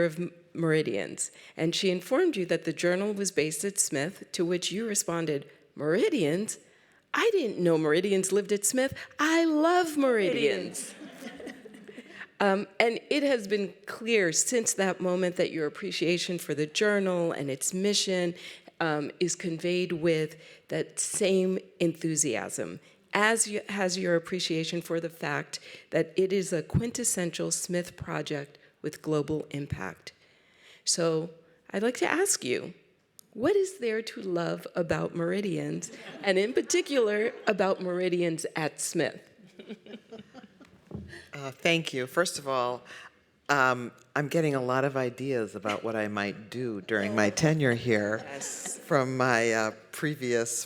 of Meridians. And she informed you that the journal was based at Smith, to which you responded, Meridians? I didn't know Meridians lived at Smith. I love Meridians. And it has been clear since that moment that your appreciation for the journal and its mission is conveyed with that same enthusiasm, as has your appreciation for the fact that it is a quintessential Smith project with global impact. So I'd like to ask you, what is there to love about Meridians, and in particular about Meridians at Smith? Thank you. First of all, I'm getting a lot of ideas about what I might do during my tenure here from my previous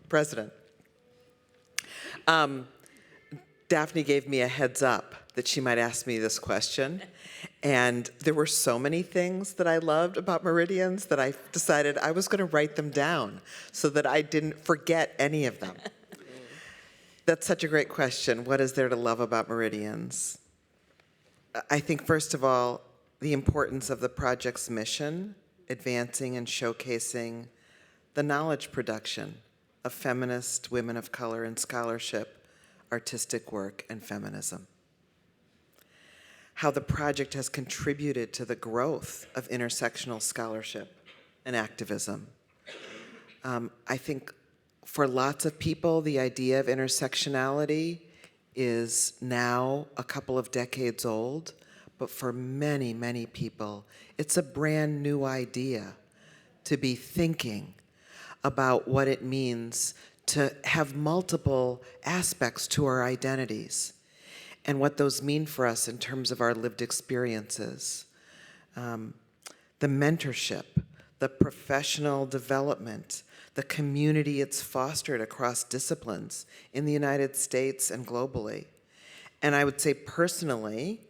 president. Daphne gave me a heads up that she might ask me this question, and there were so many things that I loved about Meridians that I decided I was going to write them down so that I didn't forget any of them. That's such a great question. What is there to love about Meridians? I think, first of all, the importance of the project's mission, advancing and showcasing the knowledge production of feminist women of color in scholarship, artistic work, and feminism. How the project has contributed to the growth of intersectional scholarship and activism. I think for lots of people, the idea of intersectionality is now a couple of decades old, but for many, many people, it's a brand new idea to be thinking about what it means to have multiple aspects to our identities and what those mean for us in terms of our lived experiences. The mentorship, the professional development, the community it's fostered across disciplines in the United States and globally. And I would say personally,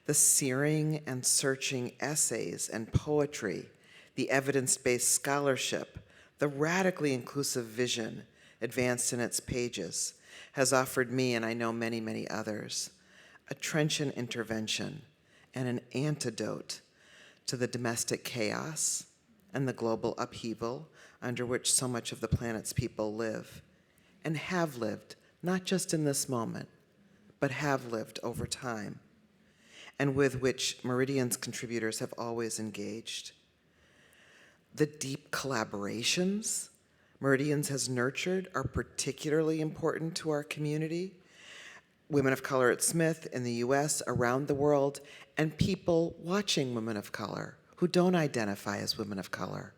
the searing and searching essays and poetry, the evidence-based scholarship, the radically inclusive vision advanced in its pages has offered me, and I know many, many others, a trenchant intervention and an antidote to the domestic chaos and the global upheaval under which so much of the planet's people live, and have lived, not just in this moment, but have lived over time, and with which Meridian's contributors have always engaged. The deep collaborations Meridians has nurtured are particularly important to our community, women of color at Smith in the US, around the world, and people watching women of color who don't identify as women of color,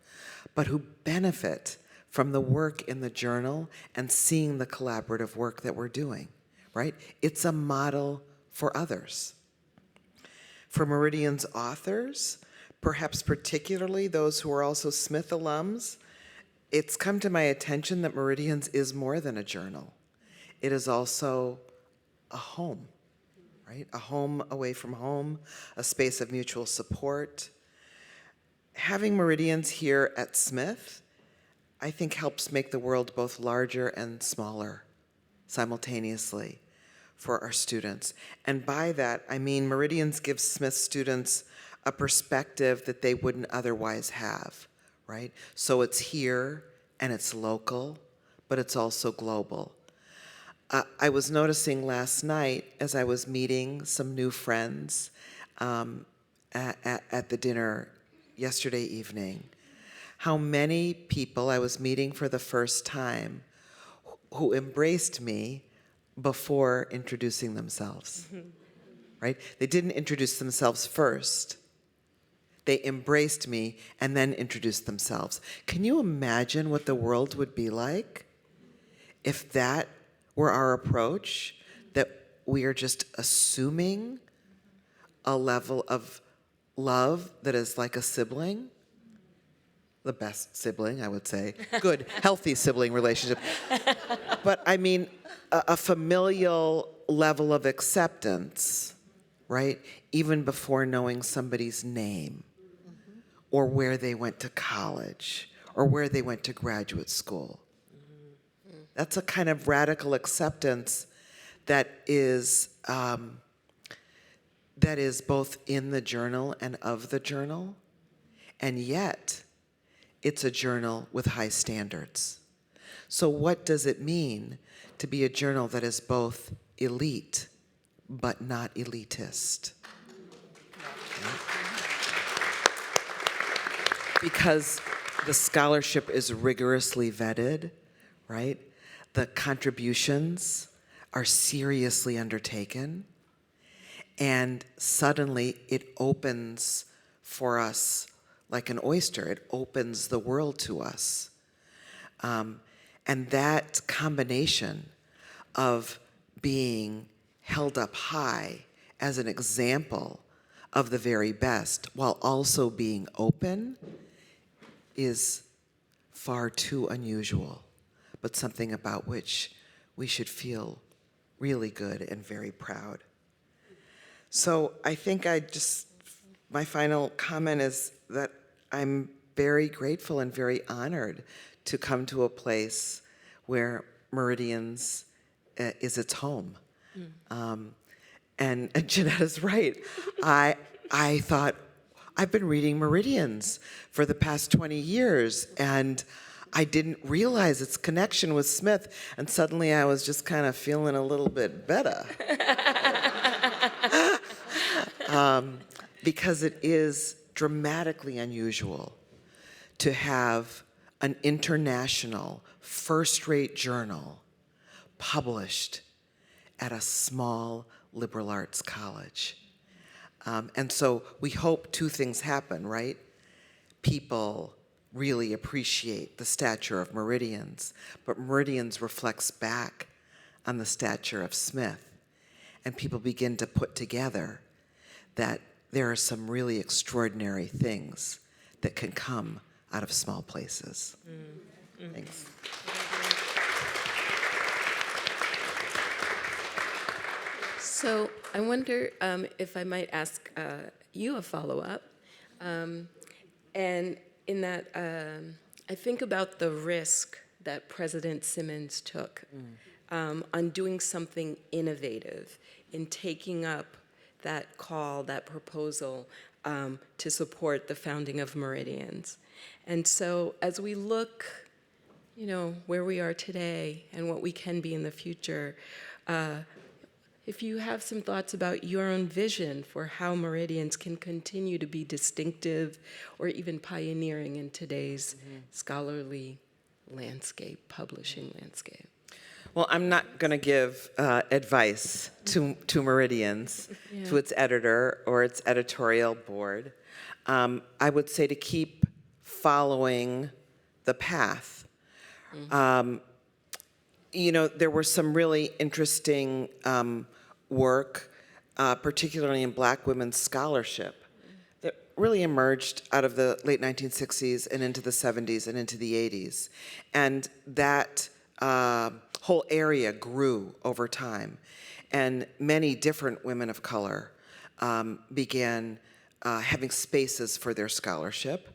but who benefit from the work in the journal and seeing the collaborative work that we're doing, right? It's a model for others. For Meridian's authors, perhaps particularly those who are also Smith alums, it's come to my attention that Meridians is more than a journal. It is also a home, right? A home away from home, a space of mutual support. Having Meridians here at Smith, I think helps make the world both larger and smaller simultaneously for our students. And by that, I mean Meridians gives Smith students a perspective that they wouldn't otherwise have, right? So it's here and it's local, but it's also global. I was noticing last night as I was meeting some new friends at the dinner yesterday evening, how many people I was meeting for the first time who embraced me before introducing themselves, right? They didn't introduce themselves first. They embraced me and then introduced themselves. Can you imagine what the world would be like if that were our approach, that we are just assuming a level of love that is like a sibling? The best sibling, I would say. Good, healthy sibling relationship. But I mean, a familial level of acceptance, right? Even before knowing somebody's name, or where they went to college, or where they went to graduate school. That's a kind of radical acceptance that is both in the journal and of the journal, and yet it's a journal with high standards. So what does it mean to be a journal that is both elite but not elitist? Because the scholarship is rigorously vetted, right? The contributions are seriously undertaken, and suddenly it opens for us like an oyster. It opens the world to us. And that combination of being held up high as an example of the very best while also being open is far too unusual, but something about which we should feel really good and very proud. So I think my final comment is that I'm very grateful and very honored to come to a place where Meridians is its home. And Ginetta's right. I thought, I've been reading Meridians for the past 20 years, and I didn't realize its connection with Smith, and suddenly I was just kind of feeling a little bit better. Because it is dramatically unusual to have an international, first-rate journal published at a small liberal arts college. And so we hope two things happen, right? People really appreciate the stature of Meridians, but Meridians reflects back on the stature of Smith, and people begin to put together that there are some really extraordinary things that can come out of small places. Thanks. So I wonder if I might ask you a follow-up. And in that, I think about the risk that President Simmons took on doing something innovative in taking up that call, that proposal to support the founding of Meridians. And so as we look, where we are today and what we can be in the future, if you have some thoughts about your own vision for how Meridians can continue to be distinctive or even pioneering in today's scholarly landscape, publishing landscape. Well, I'm not going to give advice to Meridians, to its editor or its editorial board. I would say to keep following the path. There were some really interesting work, particularly in Black women's scholarship, that really emerged out of the late 1960s and into the 70s and into the 80s. And that whole area grew over time. And many different women of color began having spaces for their scholarship.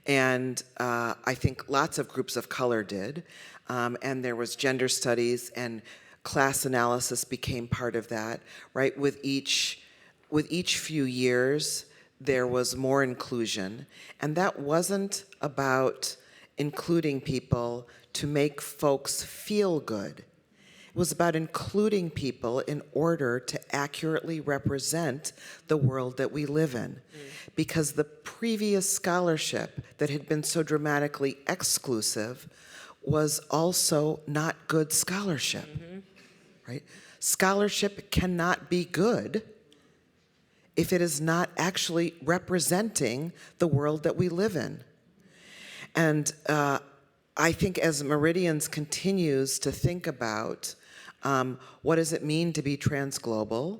And I think lots of groups of color did. And there was gender studies, and class analysis became part of that, right? With each few years, there was more inclusion. And that wasn't about including people to make folks feel good. It was about including people in order to accurately represent the world that we live in. Because the previous scholarship that had been so dramatically exclusive was also not good scholarship, right? Scholarship cannot be good if it is not actually representing the world that we live in. And I think as Meridians continues to think about what does it mean to be transglobal,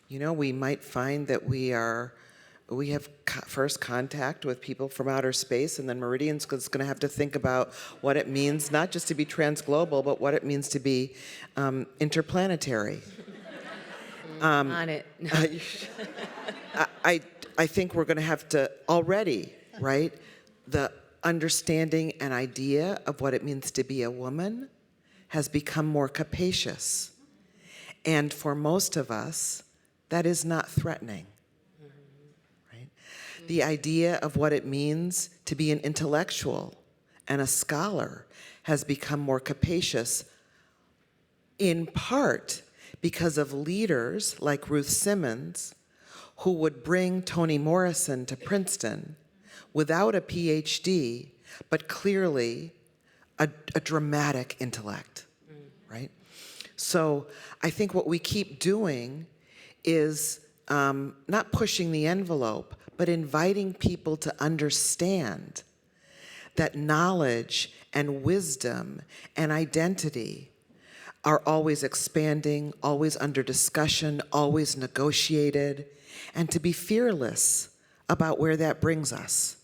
we might find that we have first contact with people from outer space, and then Meridians is going to have to think about what it means not just to be transglobal, but what it means to be interplanetary. On it. I think we're going to have to already, right? understanding and idea of what it means to be a woman has become more capacious. And for most of us, that is not threatening. Right? The idea of what it means to be an intellectual and a scholar has become more capacious, in part because of leaders like Ruth Simmons, who would bring Toni Morrison to Princeton without a PhD, but clearly a dramatic intellect, right? So I think what we keep doing is not pushing the envelope, but inviting people to understand that knowledge and wisdom and identity are always expanding, always under discussion, always negotiated, and to be fearless about where that brings us.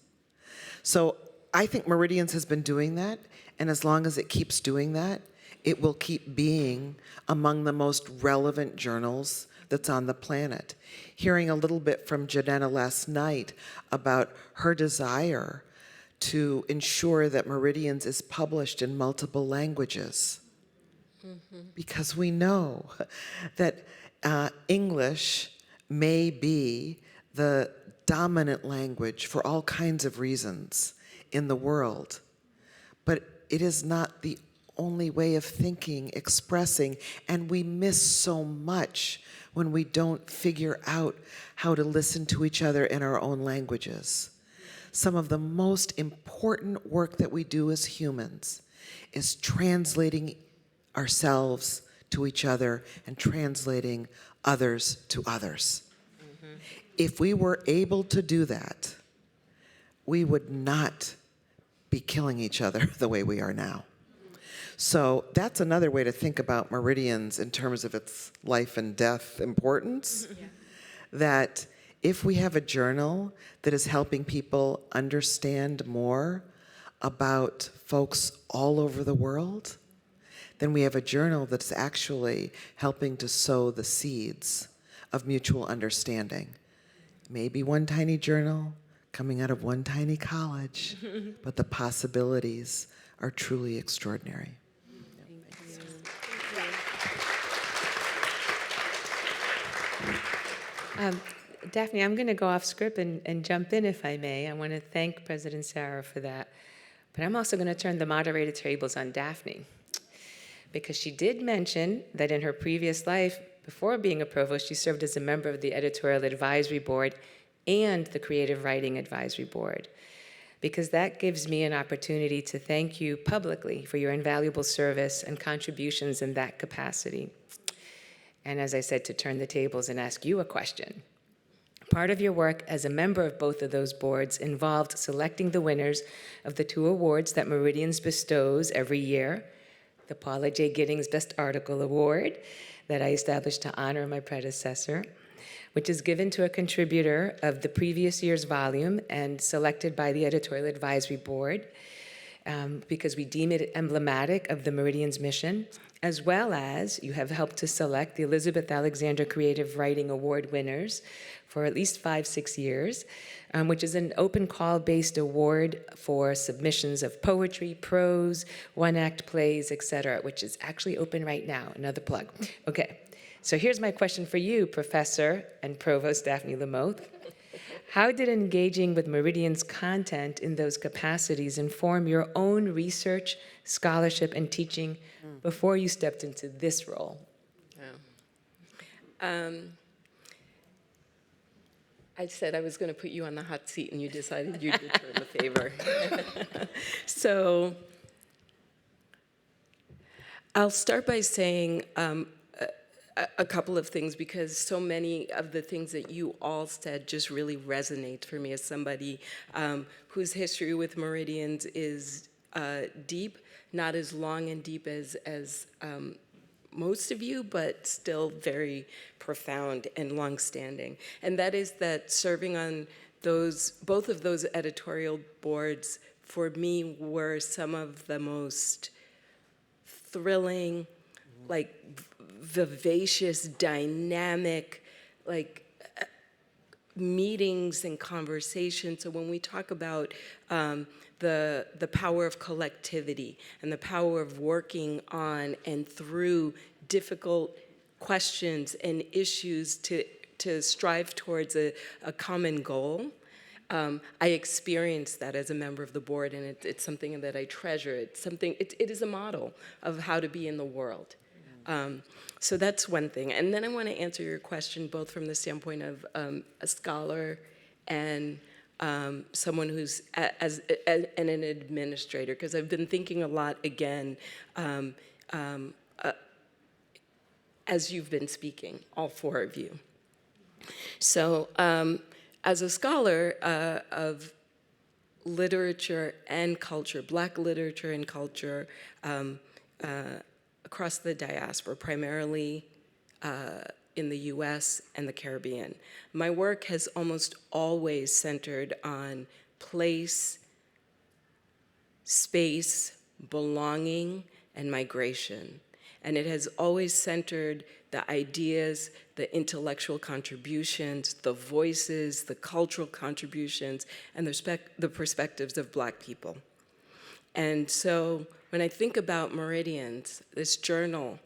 So I think Meridians has been doing that, and as long as it keeps doing that, it will keep being among the most relevant journals that's on the planet. Hearing a little bit from Ginetta last night about her desire to ensure that Meridians is published in multiple languages. Because we know that English may be the dominant language for all kinds of reasons in the world, but it is not the only way of thinking, expressing, and we miss so much when we don't figure out how to listen to each other in our own languages. Some of the most important work that we do as humans is translating ourselves to each other and translating others to others. If we were able to do that, we would not be killing each other the way we are now. So that's another way to think about Meridians in terms of its life and death importance, that if we have a journal that is helping people understand more about folks all over the world, then we have a journal that's actually helping to sow the seeds of mutual understanding. Maybe one tiny journal coming out of one tiny college, but the possibilities are truly extraordinary. Daphne, I'm going to go off script and jump in if I may. I want to thank President Sarah for that. But I'm also going to turn the moderator tables on Daphne, because she did mention that in her previous life, before being a provost, she served as a member of the editorial advisory board and the creative writing advisory board, because that gives me an opportunity to thank you publicly for your invaluable service and contributions in that capacity. And as I said, to turn the tables and ask you a question. Part of your work as a member of both of those boards involved selecting the winners of the 2 awards that Meridians bestows every year: the Paula J. Giddings Best Article Award that I established to honor my predecessor, which is given to a contributor of the previous year's volume and selected by the editorial advisory board, because we deem it emblematic of the Meridians mission, as well as you have helped to select the Elizabeth Alexander Creative Writing Award winners for at least 5-6 years, which is an open call-based award for submissions of poetry, prose, one-act plays, etc., which is actually open right now. Another plug. Okay, so here's my question for you, Professor and Provost Daphne Lamothe. How did engaging with Meridian's content in those capacities inform your own research, scholarship, and teaching before you stepped into this role? I said I was going to put you on the hot seat, and you decided you'd return the favor. So I'll start by saying a couple of things, because so many of the things that you all said just really resonate for me as somebody whose history with Meridians is deep, not as long and deep as most of you, but still very profound and longstanding. And that is that serving on both of those editorial boards for me were some of the most thrilling, like vivacious, dynamic, like meetings and conversations. So when we talk about the power of collectivity and the power of working on and through difficult questions and issues to strive towards a common goal, I experienced that as a member of the board, and it's something that I treasure. It is a model of how to be in the world. So that's one thing. And then I want to answer your question both from the standpoint of a scholar and someone who's as an administrator, because I've been thinking a lot again as you've been speaking, all four of you. So as a scholar of literature and culture, Black literature and culture, across the diaspora, primarily in the US and the Caribbean. My work has almost always centered on place, space, belonging, and migration. And it has always centered the ideas, the intellectual contributions, the voices, the cultural contributions, and the perspectives of Black people. And so when I think about Meridians, this journal,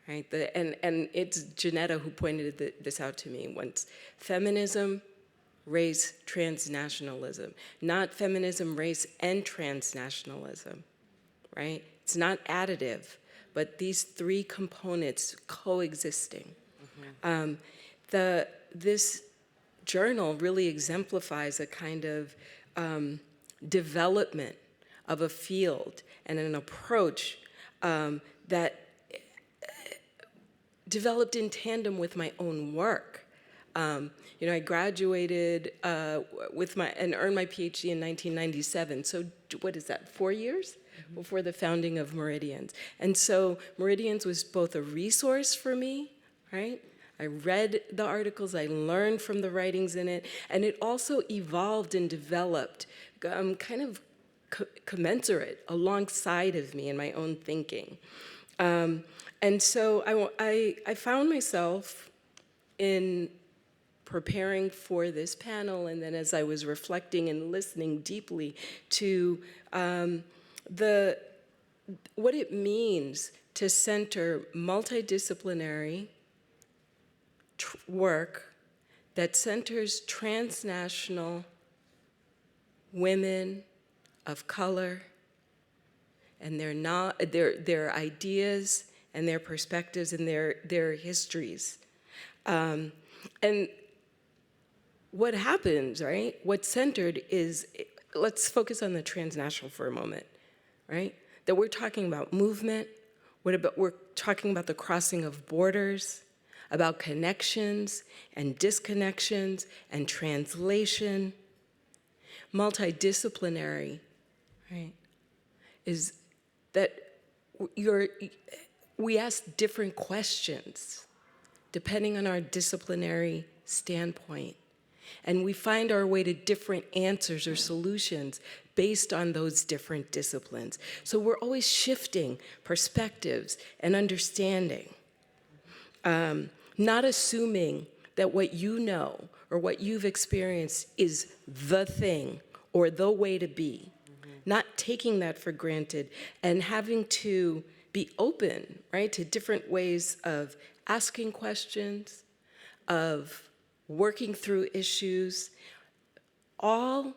right, and it's Ginetta who pointed this out to me once, feminism, race, transnationalism, not feminism, race, and transnationalism, right? It's not additive, but these three components coexisting. This journal really exemplifies a kind of development of a field and an approach that developed in tandem with my own work. I graduated and earned my PhD in 1997. So what is that, 4 years? Before the founding of Meridians. And so Meridians was both a resource for me, right? I read the articles, I learned from the writings in it, and it also evolved and developed kind of commensurate alongside of me in my own thinking. And so I found myself in preparing for this panel, and then as I was reflecting and listening deeply to what it means to center multidisciplinary work that centers transnational women of color and their ideas and their perspectives and their histories. And what happens, right? What's centered is, let's focus on the transnational for a moment, right? That we're talking about movement, we're talking about the crossing of borders, about connections and disconnections and translation. Multidisciplinary, right, is that we ask different questions depending on our disciplinary standpoint. And we find our way to different answers or solutions based on those different disciplines. So we're always shifting perspectives and understanding, not assuming that what you know or what you've experienced is the thing or the way to be, not taking that for granted and having to be open, right, to different ways of asking questions, of working through issues, all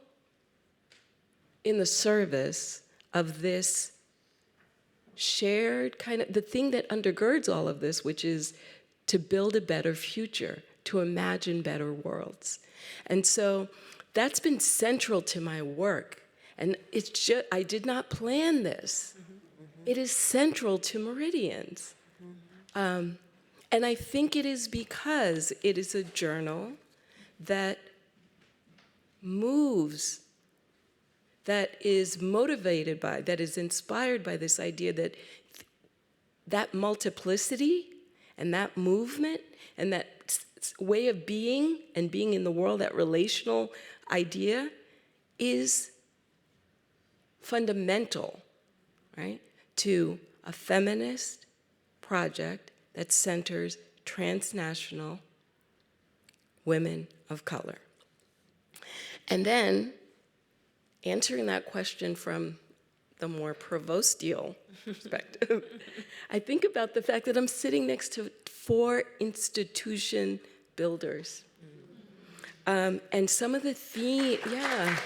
in the service of this shared kind of, the thing that undergirds all of this, which is to build a better future, to imagine better worlds. And so that's been central to my work. And it's just, I did not plan this. It is central to Meridians. And I think it is because it is a journal that moves, that is motivated by, that is inspired by this idea that that multiplicity and that movement and that way of being and being in the world, that relational idea is fundamental, right, to a feminist project that centers transnational women of color. And then answering that question from the more Provostial perspective, I think about the fact that I'm sitting next to 4 institution builders. And some of the yeah.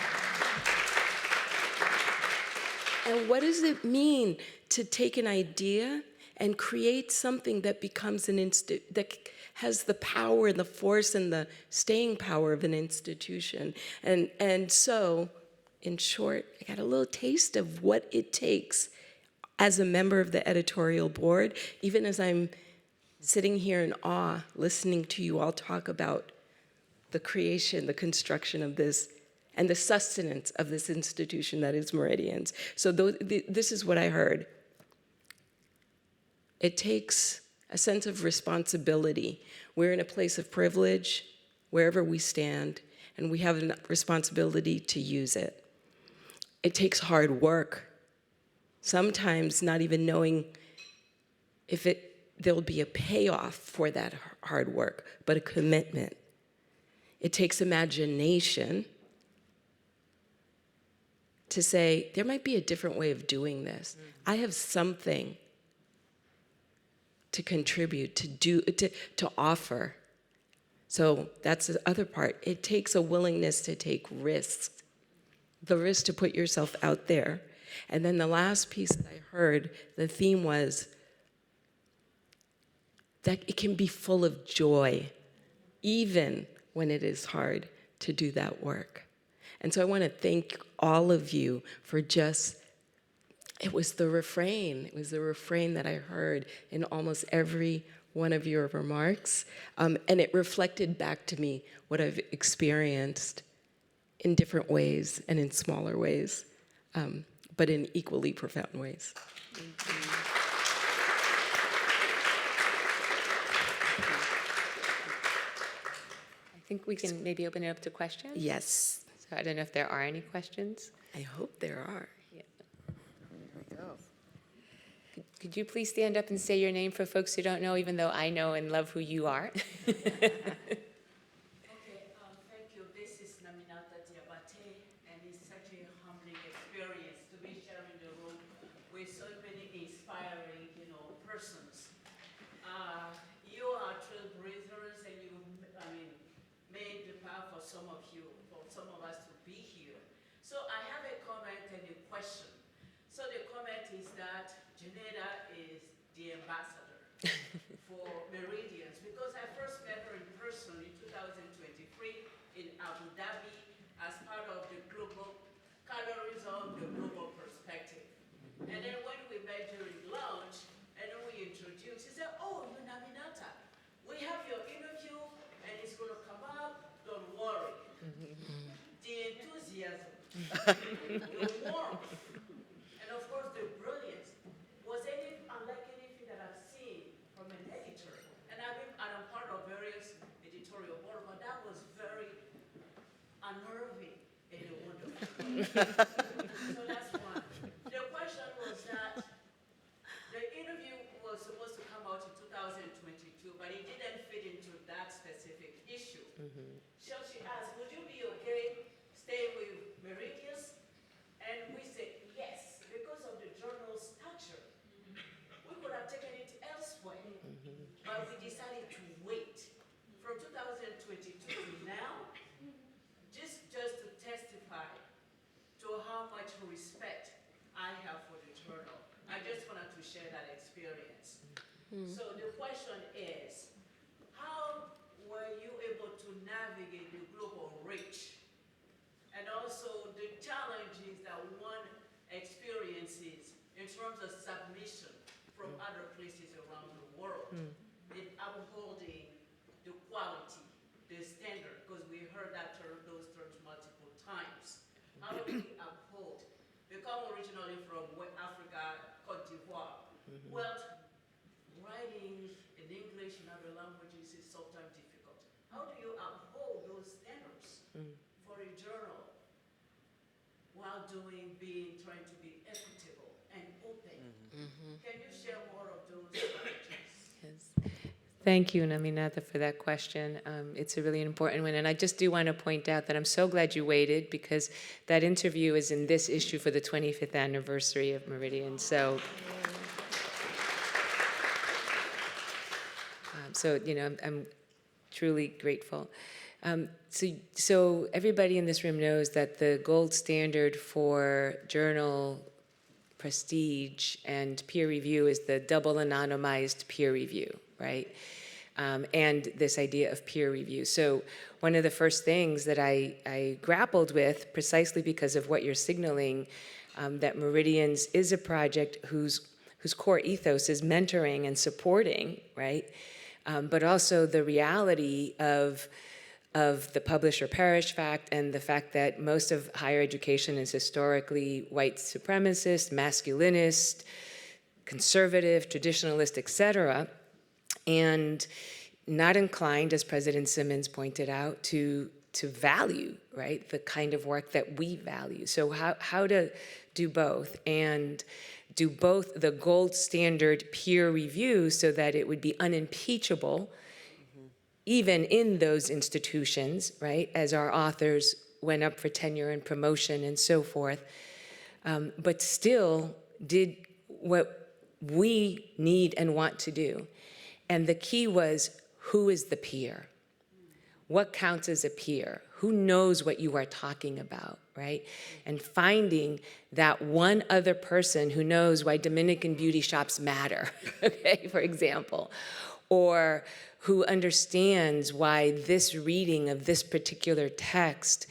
And what does it mean to take an idea and create something that becomes that has the power and the force and the staying power of an institution? And so, in short, I got a little taste of what it takes as a member of the editorial board, even as I'm sitting here in awe, listening to you all talk about the creation, the construction of this, and the sustenance of this institution that is Meridians. So this is what I heard. It takes a sense of responsibility. We're in a place of privilege wherever we stand, and we have a responsibility to use it. It takes hard work, sometimes not even knowing if there'll be a payoff for that hard work, but a commitment. It takes imagination to say, there might be a different way of doing this. I have something to contribute, to offer. So that's the other part. It takes a willingness to take risks, the risk to put yourself out there. And then the last piece that I heard, the theme was that it can be full of joy, even when it is hard to do that work. And so I want to thank all of you for it was the refrain that I heard in almost every one of your remarks. And it reflected back to me what I've experienced in different ways and in smaller ways, but in equally profound ways. I think we can maybe open it up to questions. Yes, So I don't know if there are any questions. I hope there are. Yeah. Could you please stand up and say your name for folks who don't know, even though I know and love who you are? Okay, thank you. This is Lamothe, and it's such a humbling experience to be sharing the room with so many inspiring, persons. You are trailblazers, and you, made the path for some of us to be here. So I have a comment and a question. So the comment is that Ginetta is the ambassador for Meridians, because I first met her in person in 2023 in Abu Dhabi as part of the global colorism, the global perspective. And then when we met during lunch, and then we introduced, she said, "Oh, you're Lamothe. We have your interview, and it's going to come out. Don't worry." The enthusiasm, the warmth, and of course the brilliance was unlike anything that I've seen from an editor. And I'm part of various editorial boards, but that was very unnerving in a wonderful way. So that's one. The question was that the interview was supposed to come out in 2022, but it didn't fit into that specific issue. So she asked, "Would you be okay staying with Meridians?" And we said yes, because of the journal's structure. We could have taken it elsewhere, but we decided to wait from 2022 to now, just to testify to how much respect I have for the journal. I just wanted to share that experience. So the question is, how were you able to navigate the global reach, and also the challenges that one experiences in terms of submission from other places around the world, in upholding the quality, the standard, because we heard those terms multiple times. How do we uphold? We come originally from West Africa, Cote d'Ivoire. Well, writing in English and other languages is sometimes difficult. How do you uphold those standards for a journal while trying to be equitable and open? Can you share more of those challenges? Yes. Thank you, Naminatha, for that question. It's a really important one. And I just do want to point out that I'm so glad you waited, because that interview is in this issue for the 25th anniversary of Meridian. So, I'm truly grateful. So everybody in this room knows that the gold standard for journal prestige and peer review is the double anonymized peer review, right? And this idea of peer review. So one of the first things that I grappled with, precisely because of what you're signaling, that Meridians is a project whose core ethos is mentoring and supporting, right? But also the reality of the publish or perish fact, and the fact that most of higher education is historically white supremacist, masculinist, conservative, traditionalist, et cetera, and not inclined, as President Simmons pointed out, to value, right, the kind of work that we value. So how to do both, and do both the gold standard peer review so that it would be unimpeachable, even in those institutions, right, as our authors went up for tenure and promotion and so forth, but still did what we need and want to do. And the key was, who is the peer? What counts as a peer? Who knows what you are talking about, right? And finding that one other person who knows why Dominican beauty shops matter, okay, for example, or who understands why this reading of this particular text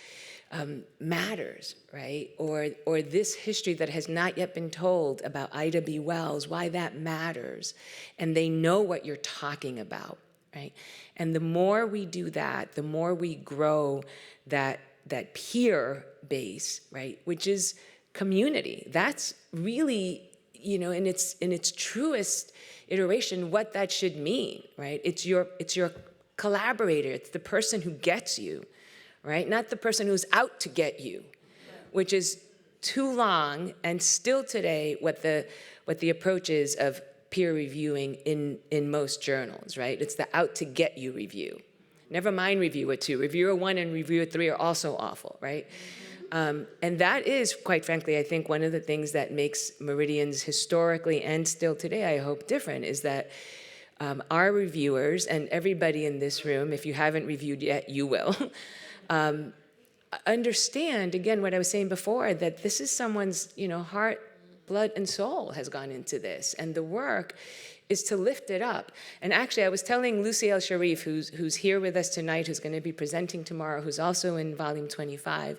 matters, right? Or this history that has not yet been told about Ida B. Wells, why that matters. And they know what you're talking about, right? And the more we do that, the more we grow that peer base, right? Which is community. That's really, in its truest iteration, what that should mean, right? It's your collaborator. It's the person who gets you, right? Not the person who's out to get you, which is too long and still today what the approach is of peer reviewing in most journals, right? It's the out to get you review. Never mind reviewer 2. Reviewer 1 and reviewer 3 are also awful, right? And that is, quite frankly, I think one of the things that makes Meridians historically and still today, I hope, different, is that our reviewers, and everybody in this room, if you haven't reviewed yet, you will, understand, again, what I was saying before, that this is someone's, heart, blood, and soul has gone into this. And the work is to lift it up. And actually, I was telling Lucy El Sharif, who's here with us tonight, who's going to be presenting tomorrow, who's also in volume 25,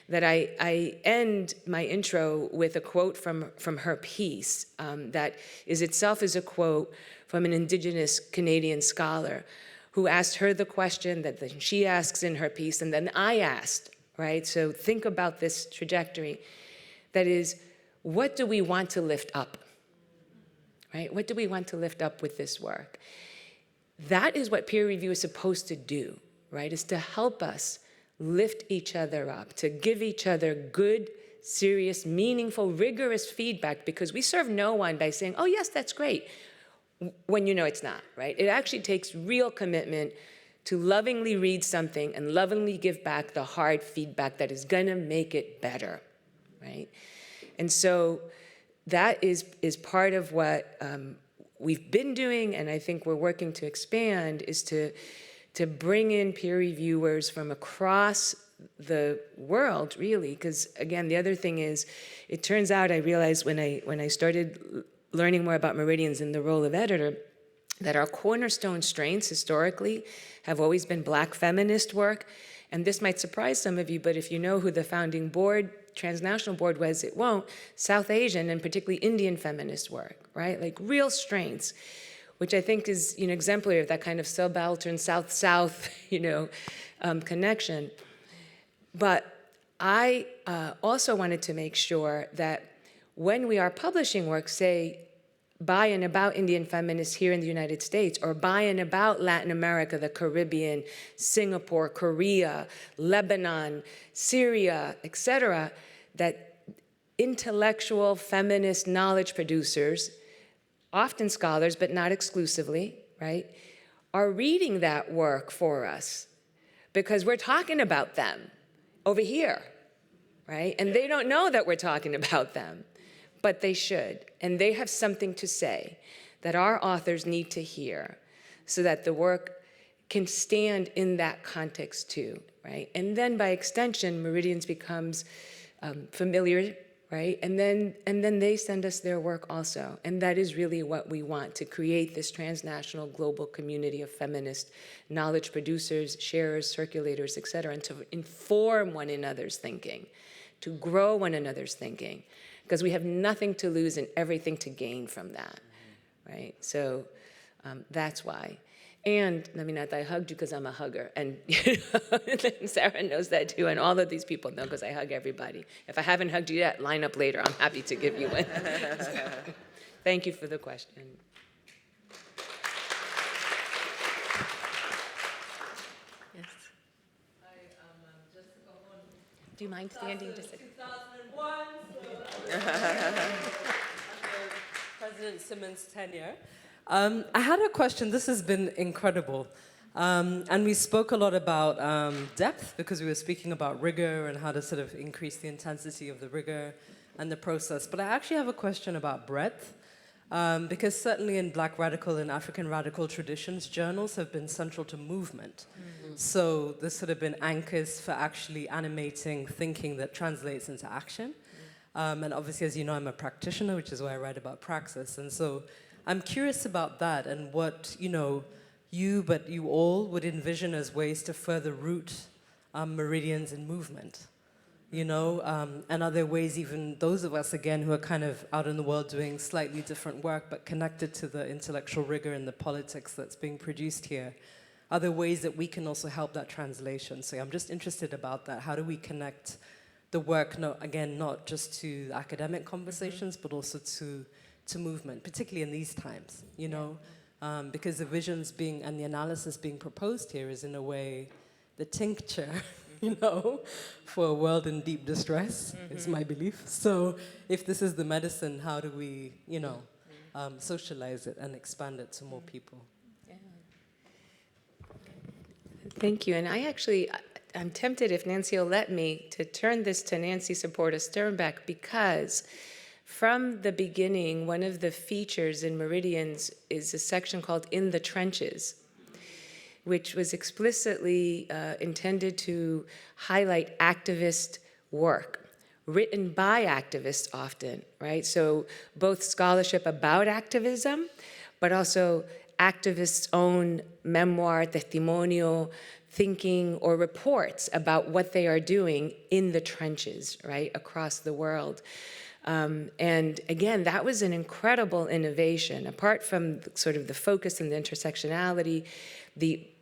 that I end my intro with a quote from her piece that is itself is a quote from an Indigenous Canadian scholar who asked her the question that she asks in her piece, and then I asked, right? So think about this trajectory. That is, what do we want to lift up, right? What do we want to lift up with this work? That is what peer review is supposed to do, right? Is to help us lift each other up, to give each other good, serious, meaningful, rigorous feedback, because we serve no one by saying, oh yes, that's great, when it's not, right? It actually takes real commitment to lovingly read something and lovingly give back the hard feedback that is gonna make it better, right? And so that is part of what we've been doing, and I think we're working to expand, is to bring in peer reviewers from across the world, really, because again, the other thing is, it turns out, I realized when I started learning more about Meridians and the role of editor, that our cornerstone strengths historically have always been Black feminist work. And this might surprise some of you, but if you know who the founding board, transnational board was, it won't. South Asian and particularly Indian feminist work, right? Like real strengths, which I think is exemplary of that kind of subaltern South-South connection. But I also wanted to make sure that when we are publishing work, say, by and about Indian feminists here in the United States, or by and about Latin America, the Caribbean, Singapore, Korea, Lebanon, Syria, et cetera, that intellectual feminist knowledge producers, often scholars, but not exclusively, right, are reading that work for us because we're talking about them over here, right? And they don't know that we're talking about them, but they should. And they have something to say that our authors need to hear so that the work can stand in that context too, right? And then by extension, Meridians becomes familiar, right? And then they send us their work also. And that is really what we want, to create this transnational global community of feminist knowledge producers, sharers, circulators, et cetera, and to inform one another's thinking, to grow one another's thinking, because we have nothing to lose and everything to gain from that, right? So that's why. And Lamothe, I hugged you because I'm a hugger, and Sarah knows that too, and all of these people know because I hug everybody. If I haven't hugged you yet, line up later. I'm happy to give you one. Thank you for the question. Yes. Do you mind standing just a 2001, President Simmons' tenure. I had a question. This has been incredible. And we spoke a lot about depth because we were speaking about rigor and how to sort of increase the intensity of the rigor and the process. But I actually have a question about breadth because certainly in Black radical and African radical traditions, journals have been central to movement. Mm-hmm. So there's sort of been anchors for actually animating thinking that translates into action. And obviously, as you know, I'm a practitioner, which is why I write about praxis. And so I'm curious about that and what, but you all would envision as ways to further root Meridians in movement, and are there ways even those of us, again, who are kind of out in the world doing slightly different work but connected to the intellectual rigor and the politics that's being produced here, are there ways that we can also help that translation? So I'm just interested about that. How do we connect the work, not just to academic conversations, but also to movement, particularly in these times, because the visions and the analysis being proposed here is in a way the tincture, for a world in deep distress, is my belief. So if this is the medicine, how do we, socialize it and expand it to more people? Yeah. Thank you. And I'm tempted, if Nancy will let me, to turn this to Nancy Supporta Sternbeck, because from the beginning, one of the features in Meridians is a section called In the Trenches, which was explicitly intended to highlight activist work, written by activists often, right? So both scholarship about activism, but also activists' own memoir, testimonio, thinking, or reports about what they are doing in the trenches, right, across the world. And again, that was an incredible innovation. Apart from sort of the focus and the intersectionality,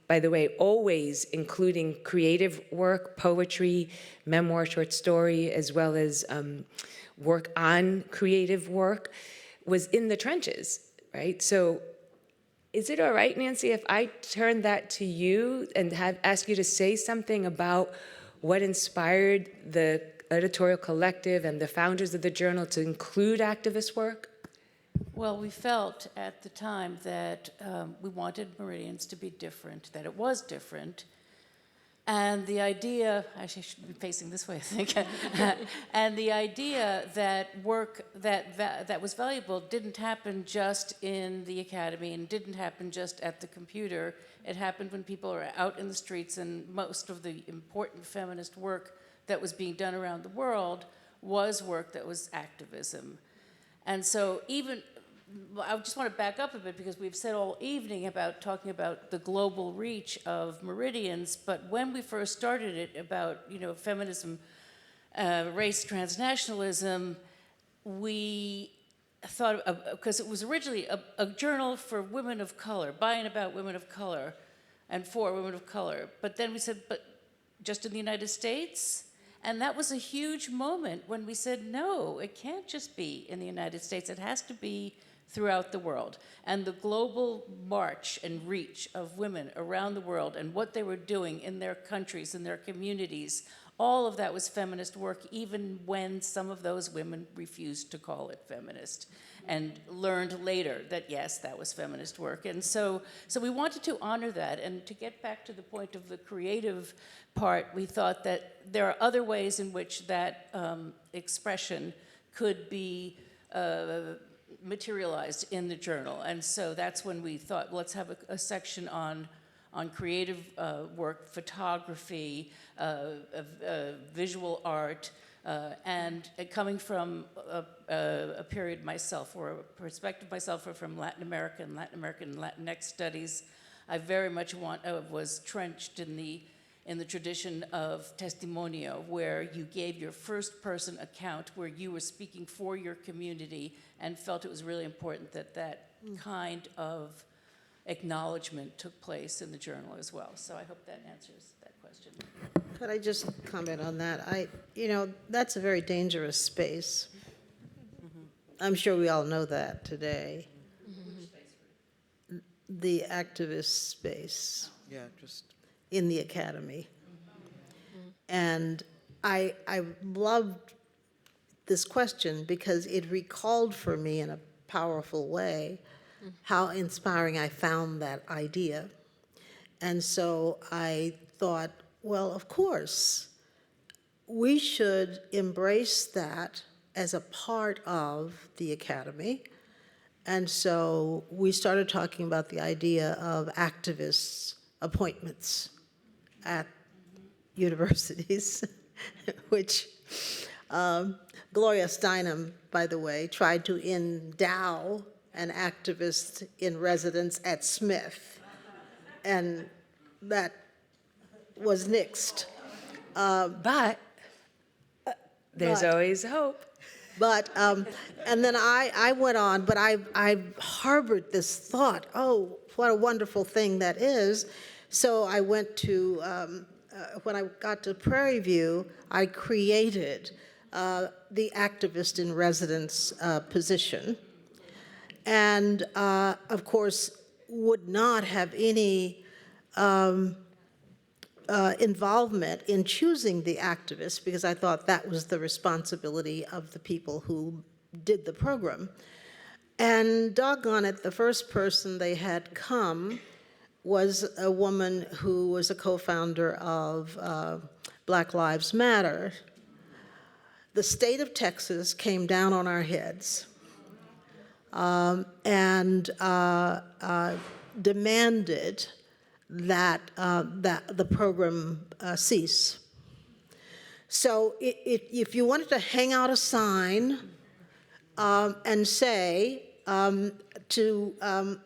by the way, always including creative work, poetry, memoir, short story, as well as work on creative work, was in the trenches, right? So is it all right, Nancy, if I turn that to you and ask you to say something about what inspired the editorial collective and the founders of the journal to include activist work? Well, we felt at the time that we wanted Meridians to be different, that it was different. And the idea, actually I should be facing this way, I think, and the idea that work that was valuable didn't happen just in the academy and didn't happen just at the computer. It happened when people were out in the streets, and most of the important feminist work that was being done around the world was work that was activism. And so I just want to back up a bit because we've said all evening about talking about the global reach of Meridians, but when we first started it about, feminism, race, transnationalism, we thought, because it was originally a journal for women of color, by and about women of color, and for women of color. But then we said, but just in the United States? And that was a huge moment when we said, no, it can't just be in the United States. It has to be throughout the world. And the global march and reach of women around the world and what they were doing in their countries, in their communities, all of that was feminist work, even when some of those women refused to call it feminist and learned later that, yes, that was feminist work. And so we wanted to honor that. And to get back to the point of the creative part, we thought that there are other ways in which that expression could be materialized in the journal. And so that's when we thought, let's have a section on creative work, photography, visual art, and coming from a period myself, or a perspective myself, or from Latin American Latinx studies, I very much was trenched in the tradition of testimonio, where you gave your first person account, where you were speaking for your community, and felt it was really important that that kind of acknowledgement took place in the journal as well. So I hope that answers that question. Could I just comment on that? That's a very dangerous space. I'm sure we all know that today. The activist space. Yeah, just. In the academy. And I loved this question because it recalled for me in a powerful way how inspiring I found that idea. And so I thought, well, of course, we should embrace that as a part of the academy. And so we started talking about the idea of activists' appointments at universities, which Gloria Steinem, by the way, tried to endow an activist in residence at Smith, and that was nixed. But there's always hope. But, and then I went on, but I harbored this thought, oh, what a wonderful thing that is. So I went to, when I got to Prairie View, I created the activist in residence position. And of course, would not have any involvement in choosing the activists, because I thought that was the responsibility of the people who did the program. And doggone it, the first person they had come was a woman who was a co-founder of Black Lives Matter. The state of Texas came down on our heads and demanded that the program cease. So if you wanted to hang out a sign and say to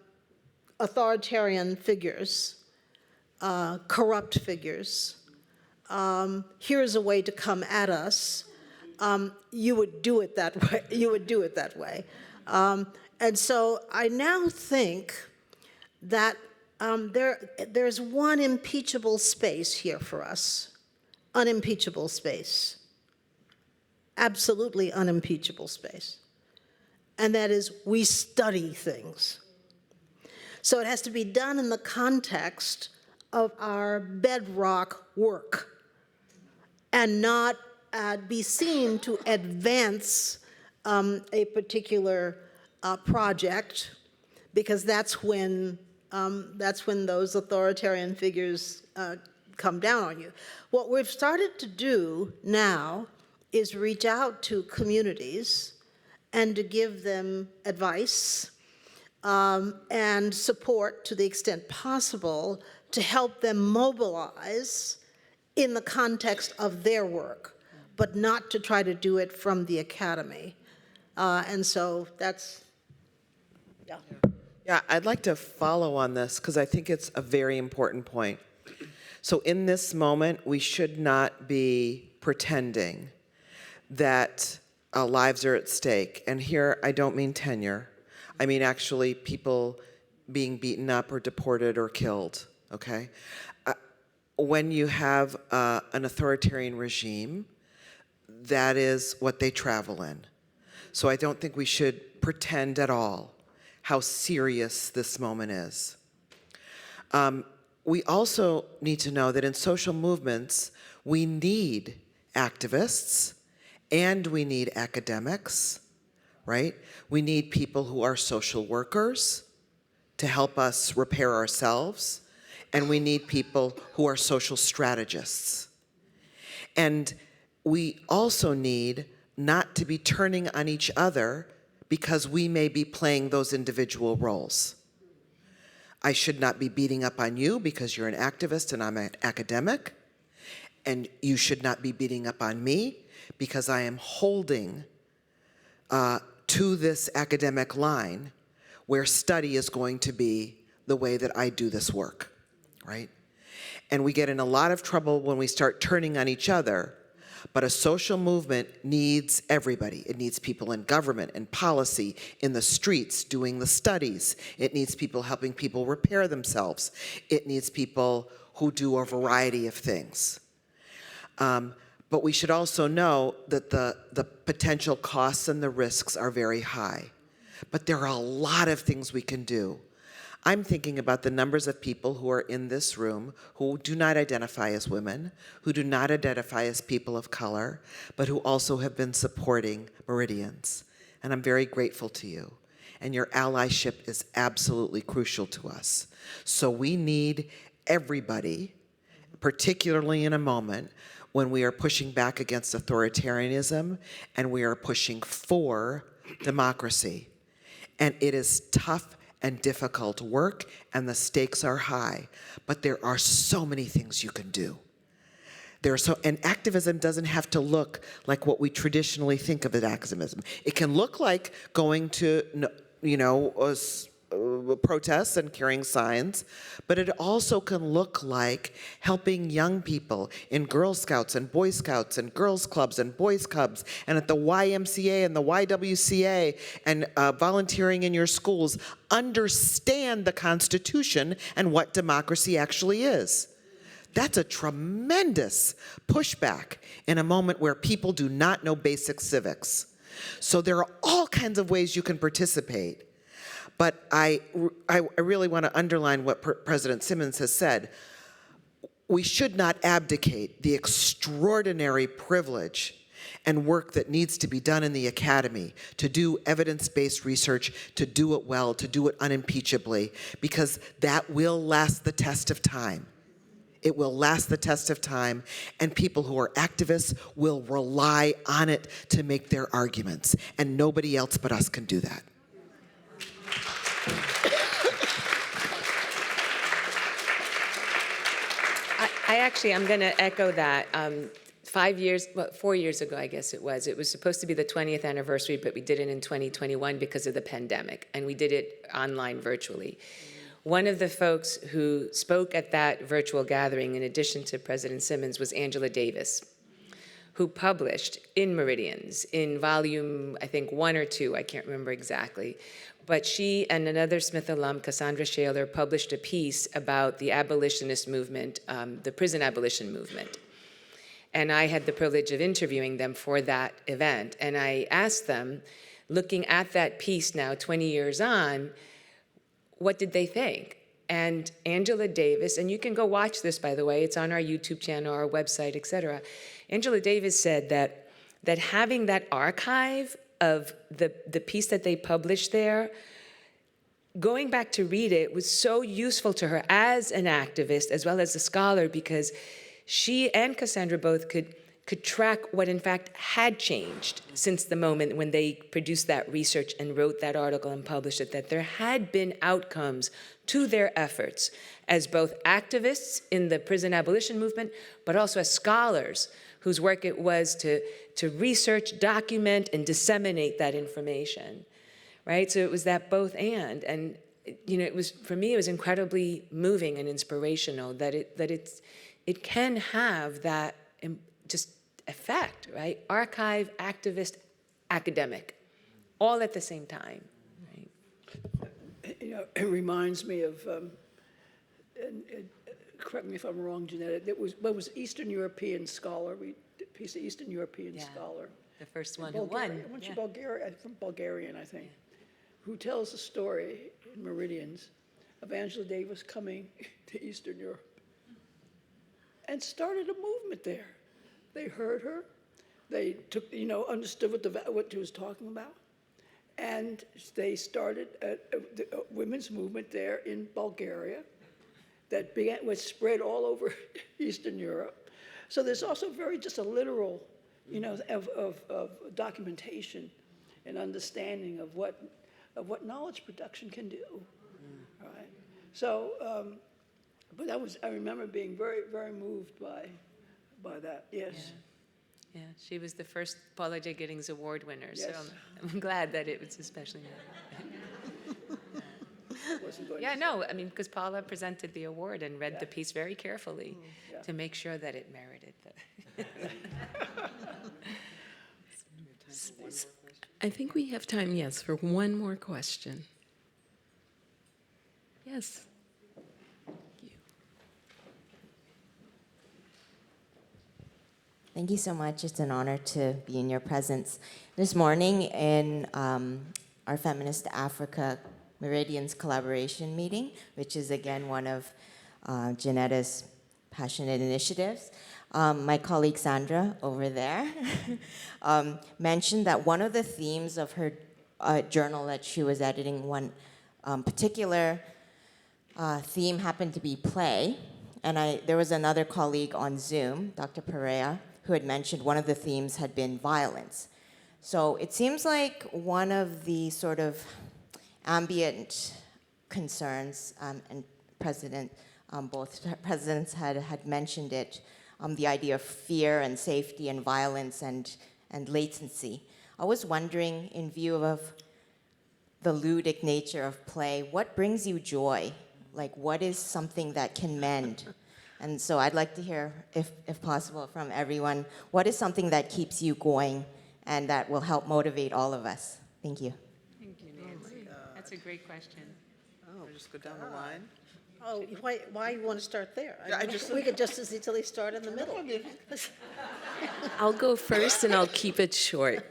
authoritarian figures, corrupt figures, here's a way to come at us, you would do it that way. You would do it that way. And so I now think that there's one impeachable space here for us, unimpeachable space, absolutely unimpeachable space, and that is we study things. So it has to be done in the context of our bedrock work and not be seen to advance a particular project, because that's when those authoritarian figures come down on you. What we've started to do now is reach out to communities and to give them advice and support to the extent possible to help them mobilize in the context of their work, but not to try to do it from the academy. And so that's, yeah. Yeah, I'd like to follow on this because I think it's a very important point. So in this moment, we should not be pretending that lives are at stake. And here, I don't mean tenure. I mean actually people being beaten up or deported or killed, okay? When you have an authoritarian regime, that is what they travel in. So I don't think we should pretend at all. how serious this moment is. We also need to know that in social movements, we need activists and we need academics, right? We need people who are social workers to help us repair ourselves, and we need people who are social strategists. And we also need not to be turning on each other because we may be playing those individual roles. I should not be beating up on you because you're an activist and I'm an academic, and you should not be beating up on me because I am holding to this academic line where study is going to be the way that I do this work, right? And we get in a lot of trouble when we start turning on each other, but a social movement needs everybody. It needs people in government and policy, in the streets, doing the studies. It needs people helping people repair themselves. It needs people who do a variety of things. But we should also know that the potential costs and the risks are very high. But there are a lot of things we can do. I'm thinking about the numbers of people who are in this room who do not identify as women, who do not identify as people of color, but who also have been supporting Meridians. And I'm very grateful to you. And your allyship is absolutely crucial to us. So we need everybody, particularly in a moment when we are pushing back against authoritarianism and we are pushing for democracy. And it is tough and difficult work, and the stakes are high. But there are so many things you can do. And activism doesn't have to look like what we traditionally think of as activism. It can look like going to, protests and carrying signs, but it also can look like helping young people in Girl Scouts and Boy Scouts and Girls Clubs and Boys Clubs and at the YMCA and the YWCA and volunteering in your schools understand the Constitution and what democracy actually is. That's a tremendous pushback in a moment where people do not know basic civics. So there are all kinds of ways you can participate. But I really want to underline what President Simmons has said. We should not abdicate the extraordinary privilege and work that needs to be done in the academy to do evidence-based research, to do it well, to do it unimpeachably, because that will last the test of time. It will last the test of time, and people who are activists will rely on it to make their arguments, and nobody else but us can do that. I'm going to echo that. 4 years ago, I guess it was supposed to be the 20th anniversary, but we did it in 2021 because of the pandemic, and we did it online virtually. One of the folks who spoke at that virtual gathering, in addition to President Simmons, was Angela Davis, who published in Meridians, in volume, I think 1 or 2, I can't remember exactly. But she and another Smith alum, Cassandra Shaler, published a piece about the abolitionist movement, the prison abolition movement. And I had the privilege of interviewing them for that event. And I asked them, looking at that piece now, 20 years on, what did they think? And Angela Davis, and you can go watch this, by the way, it's on our YouTube channel, our website, et cetera. Angela Davis said that having that archive of the piece that they published there, going back to read it was so useful to her as an activist as well as a scholar, because she and Cassandra both could track what in fact had changed since the moment when they produced that research and wrote that article and published it, that there had been outcomes to their efforts as both activists in the prison abolition movement, but also as scholars whose work it was to research, document, and disseminate that information, right? So it was that both and it was, for me, it was incredibly moving and inspirational that it can have that just effect, right? Archive, activist, academic, all at the same time, right? It reminds me of, correct me if I'm wrong, Ginetta, it was Eastern European scholar, piece of Eastern European scholar. The first one who won. From Bulgarian, I think. who tells the story in Meridians of Angela Davis coming to Eastern Europe and started a movement there. They heard her, they took, understood what she was talking about, and they started a women's movement there in Bulgaria that was spread all over Eastern Europe. So there's also just a literal, of documentation and understanding of what knowledge production can do, right? So, but I remember being very, very moved by that. Yes. Yeah, she was the first Paula J. Giddings Award winner, so Yes. I'm glad that it was especially. Wasn't going Yeah, to no, I mean, because Paula presented the award and read the piece very carefully Yeah. to make sure that it merited the. I think we have time, yes, for one more question. Yes. Thank you so much. It's an honor to be in your presence. This morning in our Feminist Africa Meridians collaboration meeting, which is again one of Ginetta's passionate initiatives, my colleague Sandra over there mentioned that one of the themes of her journal that she was editing, one particular theme happened to be play. And there was another colleague on Zoom, Dr. Perea, who had mentioned one of the themes had been violence. So it seems like one of the sort of ambient concerns, and both presidents had mentioned it, the idea of fear and safety and violence and latency. I was wondering, in view of the ludic nature of play, what brings you joy? Like, what is something that can mend? And so I'd like to hear, if possible, from everyone, what is something that keeps you going and that will help motivate all of us? Thank you. Thank you, Nancy. That's a great question. We'll just go down the line. Oh, why you want to start there? Yeah, We could just as easily start in the middle. I'll go first, and I'll keep it short.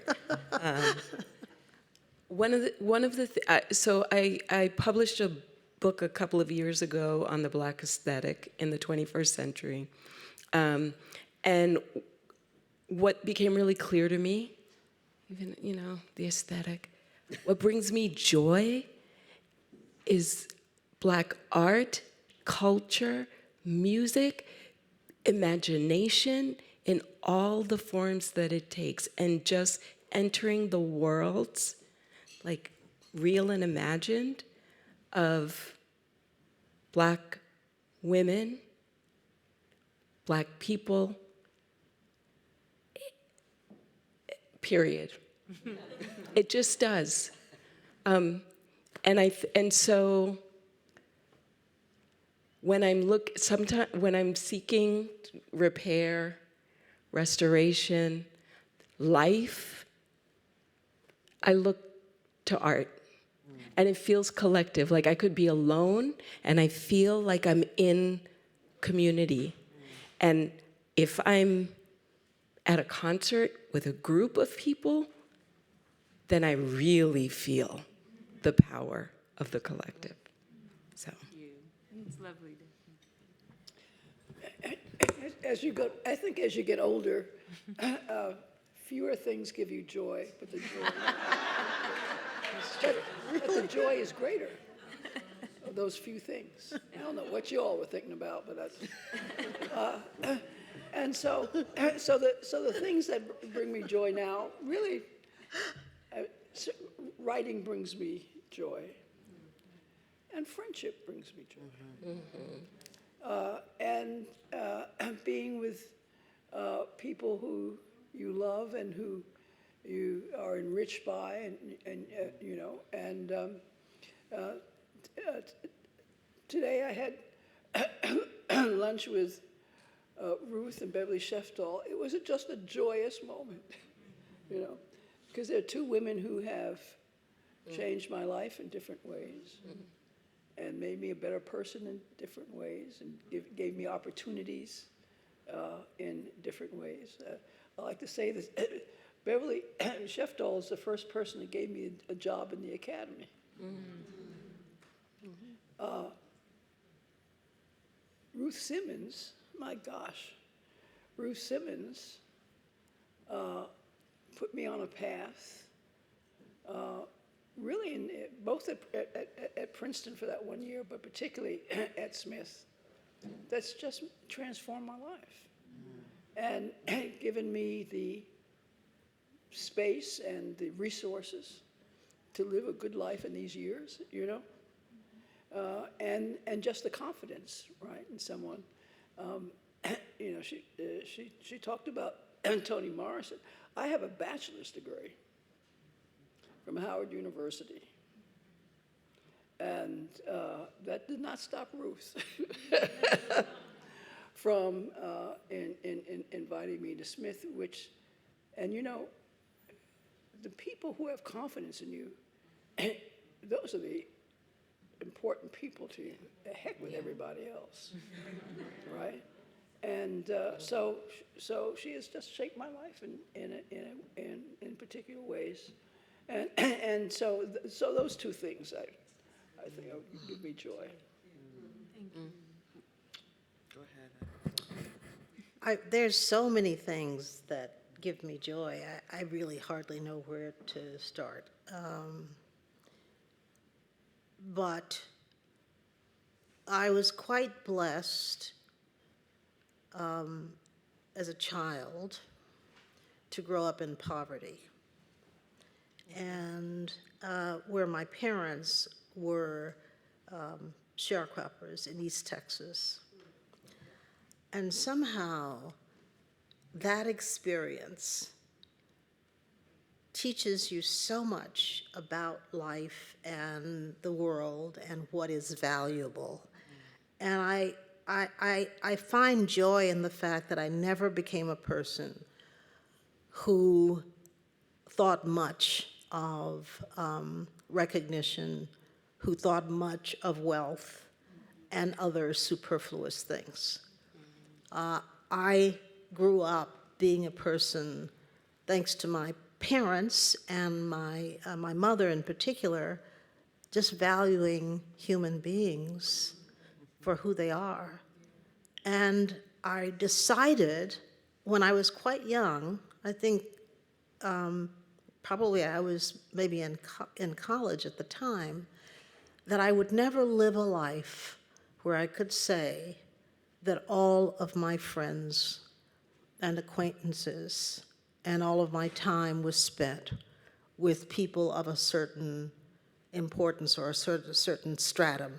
So I published a book a couple of years ago on the Black aesthetic in the 21st century, and what became really clear to me, even the aesthetic, what brings me joy is Black art, culture, music, imagination in all the forms that it takes, and just entering the worlds, like real and imagined, of Black women, Black people, period. It just does. And so when I'm seeking repair, restoration, life, I look to art. And it feels collective, like I could be alone and I feel like I'm in community. And if I'm at a concert with a group of people, then I really feel the power of the collective. So. It's lovely. I think as you get older, fewer things give you joy, but the joy. But the joy is greater of those few things. I don't know what you all were thinking about, but that's. And so the things that bring me joy now, really, writing brings me joy, and friendship brings me joy, and being with people who you love and who you are enriched by, today I had lunch with Ruth and Beverly Sheftal. It was just a joyous moment, because they're two women who have changed my life in different ways, and made me a better person in different ways, and gave me opportunities in different ways. I like to say that Beverly Sheftal is the first person that gave me a job in the academy. Ruth Simmons, my gosh, Ruth Simmons put me on a path, really both at Princeton for that 1 year, but particularly at Smith, that's just transformed my life and given me the space and the resources to live a good life in these years, you know, and just the confidence, right, in someone. You know, she talked about Toni Morrison. I have a bachelor's degree from Howard University, and that did not stop Ruth from inviting me to Smith, and you know, the people who have confidence in you, those are the important people to you. The heck with everybody else, right? And so she has just shaped my life in particular ways, and so those two things I think give me joy. Go ahead. There's so many things that give me joy. I really hardly know where to start. But I was quite blessed as a child to grow up in poverty, and where my parents were sharecroppers in East Texas. And somehow that experience teaches you so much about life and the world and what is valuable. And I find joy in the fact that I never became a person who thought much of recognition, who thought much of wealth and other superfluous things. I grew up being a person, thanks to my parents and my mother in particular, just valuing human beings for who they are. And I decided when I was quite young, I think probably I was maybe in college at the time, that I would never live a life where I could say that all of my friends and acquaintances and all of my time was spent with people of a certain importance or a certain stratum.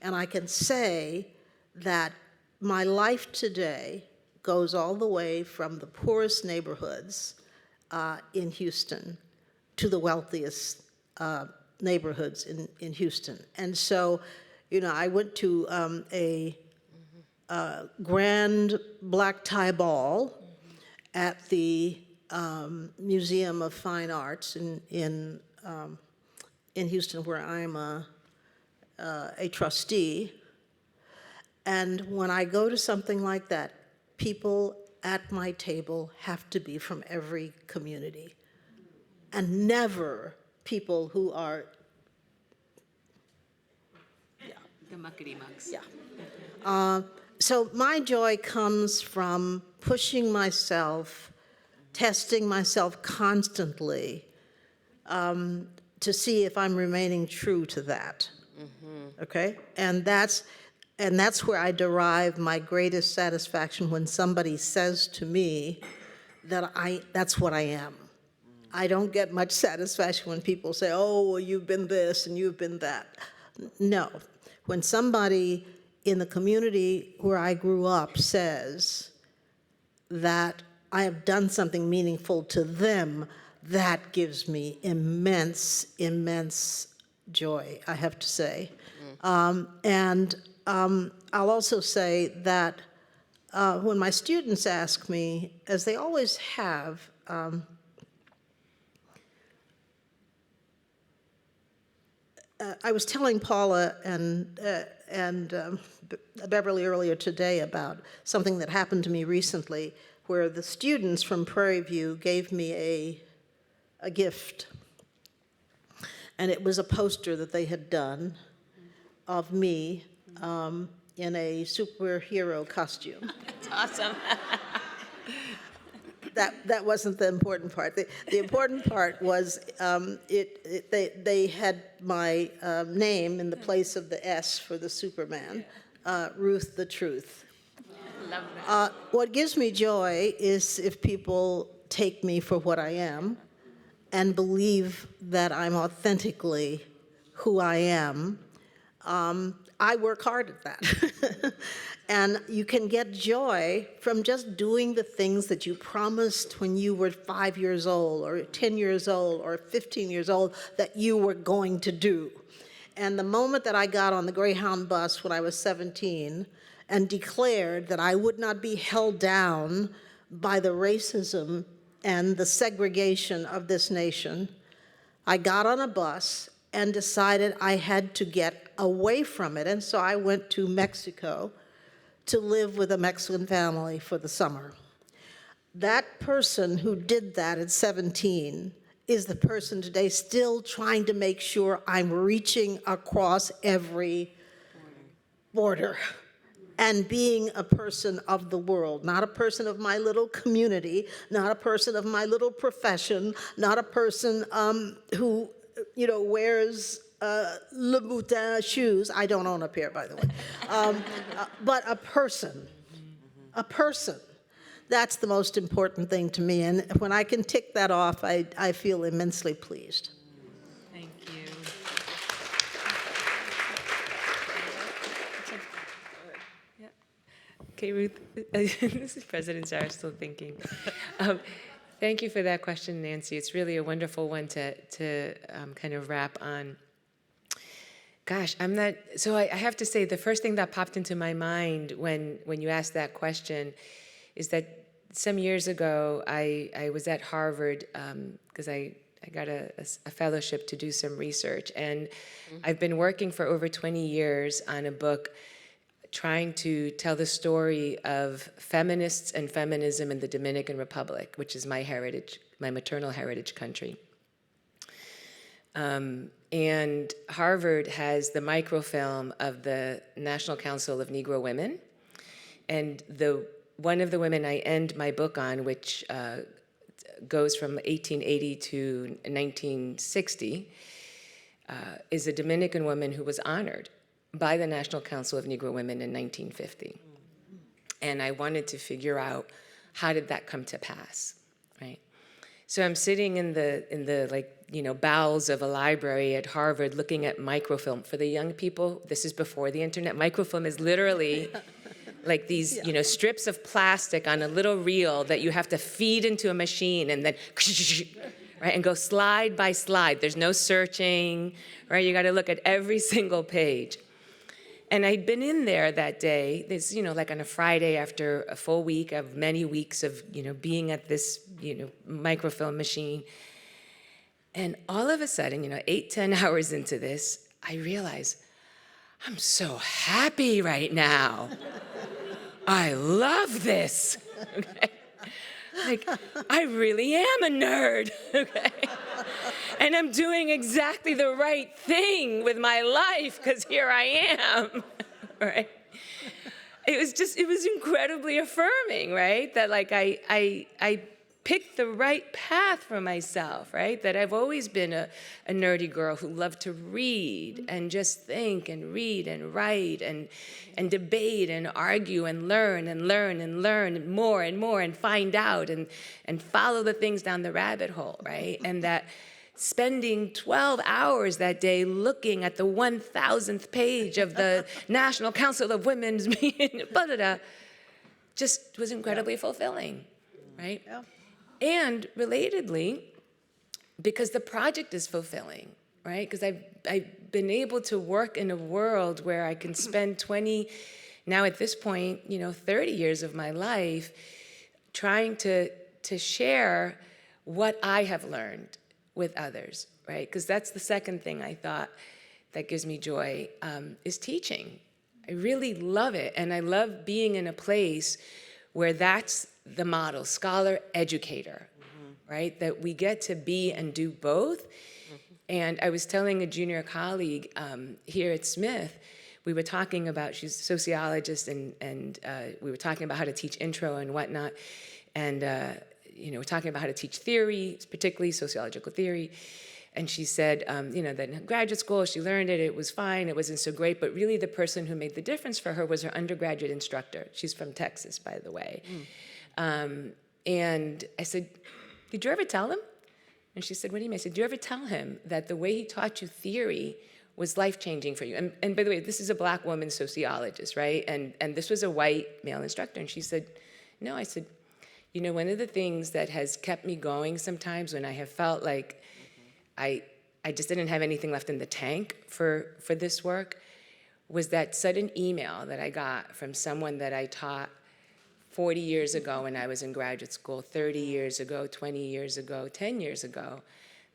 And I can say that my life today goes all the way from the poorest neighborhoods in Houston to the wealthiest neighborhoods in Houston. And so, you know, I went to a grand black tie ball at the Museum of Fine Arts in Houston, where I'm a trustee. And when I go to something like that, people at my table have to be from every community, and never people who are, the muckety mucks. yeah. So my joy comes from pushing myself, testing myself constantly to see if I'm remaining true to that. Okay? And that's where I derive my greatest satisfaction, when somebody says to me that that's what I am. I don't get much satisfaction when people say, oh, well, you've been this and you've been that. No. When somebody in the community where I grew up says that I have done something meaningful to them, that gives me immense, immense joy, I have to say. I'll also say that when my students ask me, as they always have, I was telling Paula and Beverly earlier today about something that happened to me recently, where the students from Prairie View gave me a gift. And it was a poster that they had done of me in a superhero costume. That's awesome. That wasn't the important part. The important part was they had my name in the place of the S for the Superman, Ruth the Truth. Love that. What gives me joy is if people take me for what I am and believe that I'm authentically who I am. I work hard at that. And you can get joy from just doing the things that you promised when you were 5 years old or 10 years old or 15 years old that you were going to do. And the moment that I got on the Greyhound bus when I was 17 and declared that I would not be held down by the racism and the segregation of this nation, I got on a bus and decided I had to get away from it. And so I went to Mexico to live with a Mexican family for the summer. That person who did that at 17 is the person today still trying to make sure I'm reaching across every border and being a person of the world, not a person of my little community, not a person of my little profession, not a person who wears Lamothe shoes. I don't own a pair, by the way. But a person. That's the most important thing to me. And when I can tick that off, I feel immensely pleased. Thank you. Okay, Ruth, this is President Sarah still thinking. Thank you for that question, Nancy. It's really a wonderful one to kind of wrap on. Gosh, I have to say the first thing that popped into my mind when you asked that question is that some years ago I was at Harvard because I got a fellowship to do some research, and I've been working for over 20 years on a book trying to tell the story of feminists and feminism in the Dominican Republic, which is my heritage, my maternal heritage country. And Harvard has the microfilm of the National Council of Negro Women. And one of the women I end my book on, which goes from 1880 to 1960, is a Dominican woman who was honored by the National Council of Negro Women in 1950. And I wanted to figure out, how did that come to pass, right? So I'm sitting in the bowels of a library at Harvard looking at microfilm. For the young people, this is before the internet. Microfilm is literally like these, strips of plastic on a little reel that you have to feed into a machine and then, right, and go slide by slide. There's no searching, right? You got to look at every single page. And I'd been in there that day, this, like on a Friday after a full week of many weeks of, being at this, microfilm machine. And all of a sudden, 8-10 hours into this, I realize I'm so happy right now. I love this. Okay. Like, I really am a nerd. Okay. And I'm doing exactly the right thing with my life because here I am, right? It was incredibly affirming, right? That like I picked the right path for myself, right? That I've always been a nerdy girl who loved to read and just think and read and write and debate and argue and learn more and more and find out and follow the things down the rabbit hole, right? And that spending 12 hours that day looking at the 1,000th page of the National Council of Women's meeting, just was incredibly fulfilling, right? Yeah. And relatedly, because the project is fulfilling, right? Because I've been able to work in a world where I can spend 20, now at this point, 30 years of my life trying to share what I have learned with others, right? Because that's the second thing I thought that gives me joy, is teaching. I really love it, and I love being in a place where that's the model, scholar, educator, right? That we get to be and do both. And I was telling a junior colleague here at Smith, we were talking about, she's a sociologist, and we were talking about how to teach intro and whatnot. And we're talking about how to teach theory, particularly sociological theory. And she said, that in graduate school, she learned it, it was fine, it wasn't so great, but really the person who made the difference for her was her undergraduate instructor. She's from Texas, by the way. And I said, did you ever tell him? And she said, what do you mean? I said, did you ever tell him that the way he taught you theory was life-changing for you? And by the way, this is a Black woman sociologist, right? And this was a white male instructor. And she said, no. I said, one of the things that has kept me going sometimes when I have felt like I just didn't have anything left in the tank for this work was that sudden email that I got from someone that I taught 40 years ago when I was in graduate school, 30 years ago, 20 years ago, 10 years ago,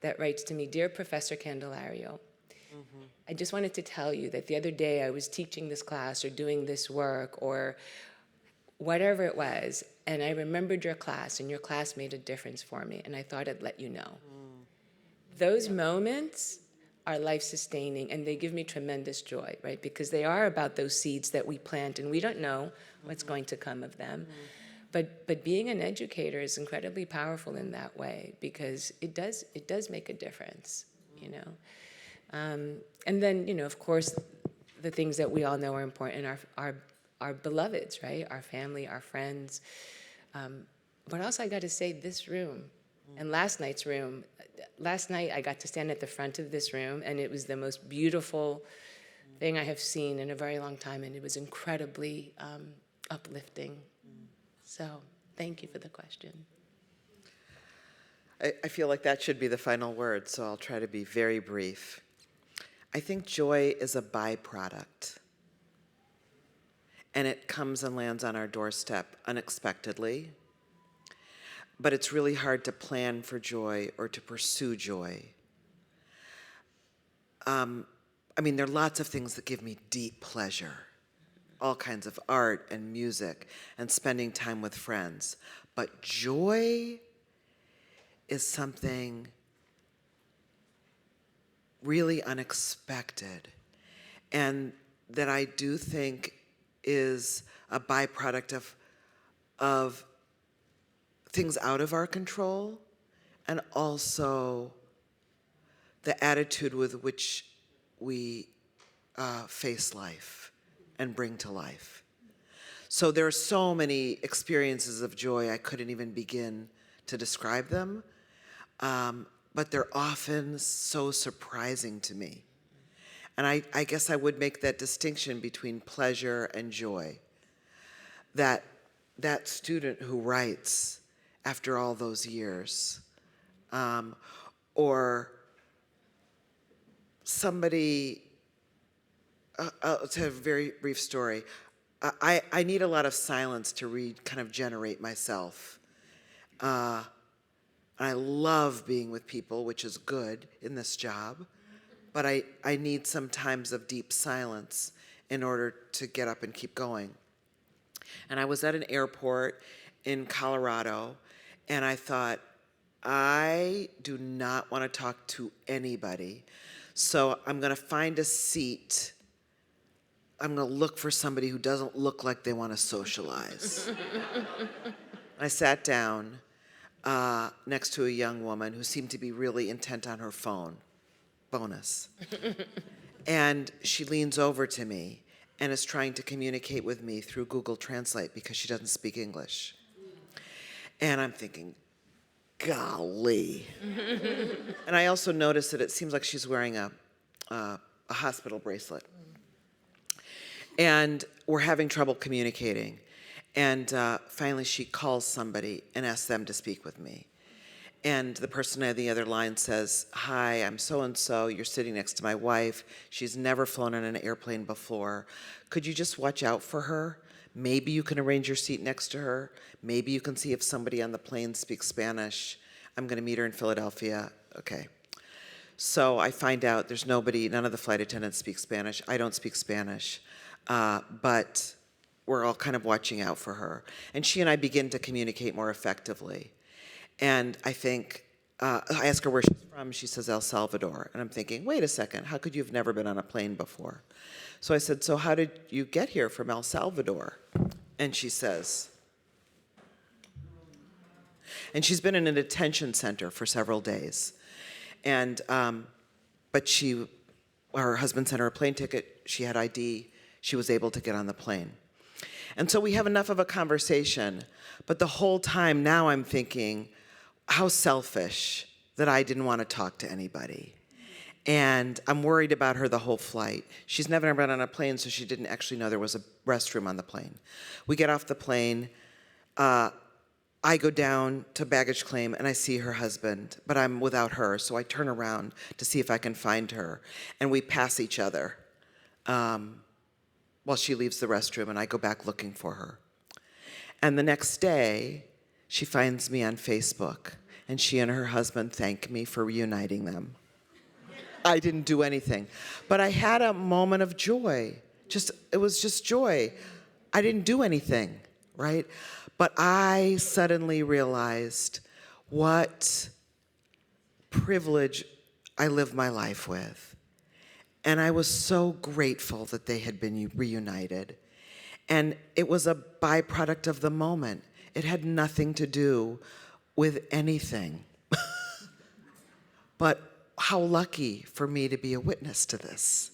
that writes to me, Dear Professor Candelario, I just wanted to tell you that the other day I was teaching this class or doing this work or whatever it was, and I remembered your class, and your class made a difference for me, and I thought I'd let you know. Those moments are life-sustaining, and they give me tremendous joy, right? Because they are about those seeds that we plant, and we don't know what's going to come of them. But being an educator is incredibly powerful in that way, because it does make a difference, And then, of course, the things that we all know are important are our beloveds, right? Our family, our friends. But also, I got to say, this room and last night's room. Last night, I got to stand at the front of this room, and it was the most beautiful thing I have seen in a very long time, and it was incredibly uplifting. So, thank you for the question. I feel like that should be the final word, so I'll try to be very brief. I think joy is a byproduct, and it comes and lands on our doorstep unexpectedly. But it's really hard to plan for joy or to pursue joy. There are lots of things that give me deep pleasure, all kinds of art and music and spending time with friends. But joy is something really unexpected, and that I do think is a byproduct of things out of our control, and also the attitude with which we face life and bring to life. So there are so many experiences of joy, I couldn't even begin to describe them, but they're often so surprising to me. And I guess I would make that distinction between pleasure and joy. That student who writes after all those years, or somebody, I'll tell a very brief story. I need a lot of silence to kind of generate myself. And I love being with people, which is good in this job, but I need some times of deep silence in order to get up and keep going. And I was at an airport in Colorado, and I thought, I do not want to talk to anybody, so I'm going to find a seat. I'm going to look for somebody who doesn't look like they want to socialize. I sat down next to a young woman who seemed to be really intent on her phone. Bonus. And she leans over to me and is trying to communicate with me through Google Translate because she doesn't speak English. And I'm thinking, golly. And I also noticed that it seems like she's wearing a hospital bracelet. And we're having trouble communicating. And finally she calls somebody and asks them to speak with me. And the person on the other line says, hi, I'm so-and-so, you're sitting next to my wife. She's never flown on an airplane before. Could you just watch out for her? Maybe you can arrange your seat next to her. Maybe you can see if somebody on the plane speaks Spanish. I'm gonna meet her in Philadelphia. Okay. So I find out there's nobody, none of the flight attendants speak Spanish. I don't speak Spanish, but we're all kind of watching out for her. And she and I begin to communicate more effectively. And I think I ask her where she's from. She says El Salvador. And I'm thinking, wait a second, how could you have never been on a plane before? So I said, so how did you get here from El Salvador? And she says, and she's been in a detention center for several days. And, but her husband sent her a plane ticket. She had ID. She was able to get on the plane. And so we have enough of a conversation. But the whole time now I'm thinking, how selfish that I didn't want to talk to anybody. And I'm worried about her the whole flight. She's never been on a plane, so she didn't actually know there was a restroom on the plane. We get off the plane. I go down to baggage claim, and I see her husband, but I'm without her, so I turn around to see if I can find her. And we pass each other while she leaves the restroom, and I go back looking for her. And the next day, she finds me on Facebook, and she and her husband thank me for reuniting them. I didn't do anything. But I had a moment of joy. It was just joy. I didn't do anything, right? But I suddenly realized what privilege I live my life with. And I was so grateful that they had been reunited. And it was a byproduct of the moment. It had nothing to do with anything. But how lucky for me to be a witness to this.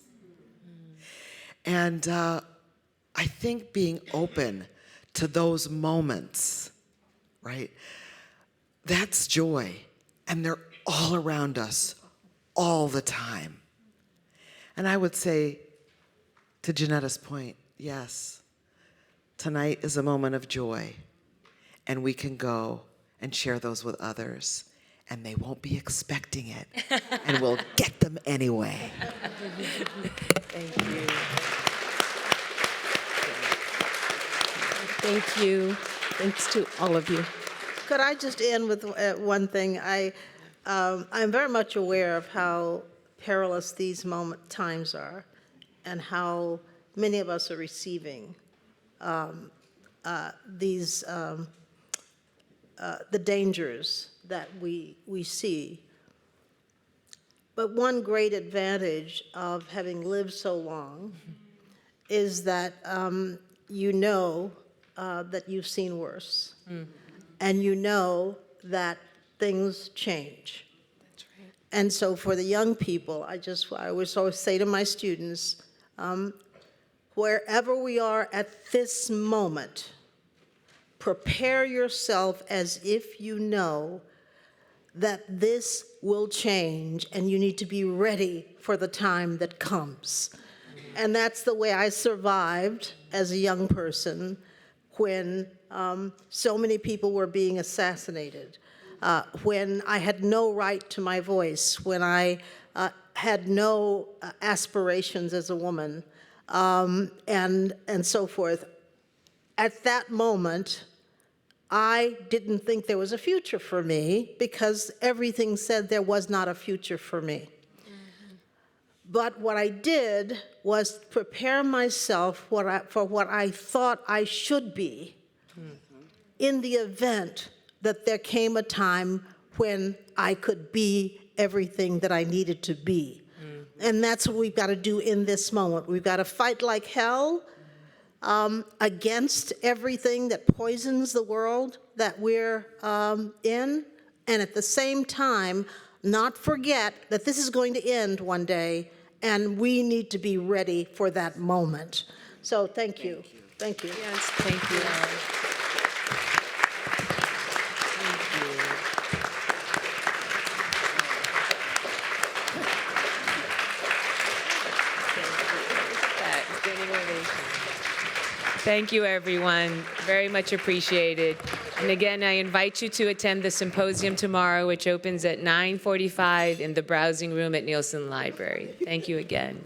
And I think being open to those moments, right? That's joy. And they're all around us all the time. And I would say, to Ginetta's point, yes, tonight is a moment of joy. And we can go and share those with others. And they won't be expecting it. And we'll get them anyway. Thank you. Thank you. Thanks to all of you. Could I just end with one thing? I'm very much aware of how perilous these times are and how many of us are receiving the dangers that we see. But one great advantage of having lived so long is that you know that you've seen worse. And you know that things change. That's right. And so for the young people, I always say to my students, wherever we are at this moment, prepare yourself as if you know that this will change and you need to be ready for the time that comes. And that's the way I survived as a young person when so many people were being assassinated, when I had no right to my voice, when I had no aspirations as a woman, and so forth. At that moment, I didn't think there was a future for me because everything said there was not a future for me. But what I did was prepare myself for what I thought I should be in the event that there came a time when I could be everything that I needed to be. And that's what we've got to do in this moment. We've got to fight like hell against everything that poisons the world that we're in, and at the same time, not forget that this is going to end one day, and we need to be ready for that moment. So thank you. Thank you. Yes, thank you. Thank you, everyone. Very much appreciated. And again, I invite you to attend the symposium tomorrow, which opens at 9:45 in the browsing room at Nielsen Library. Thank you again.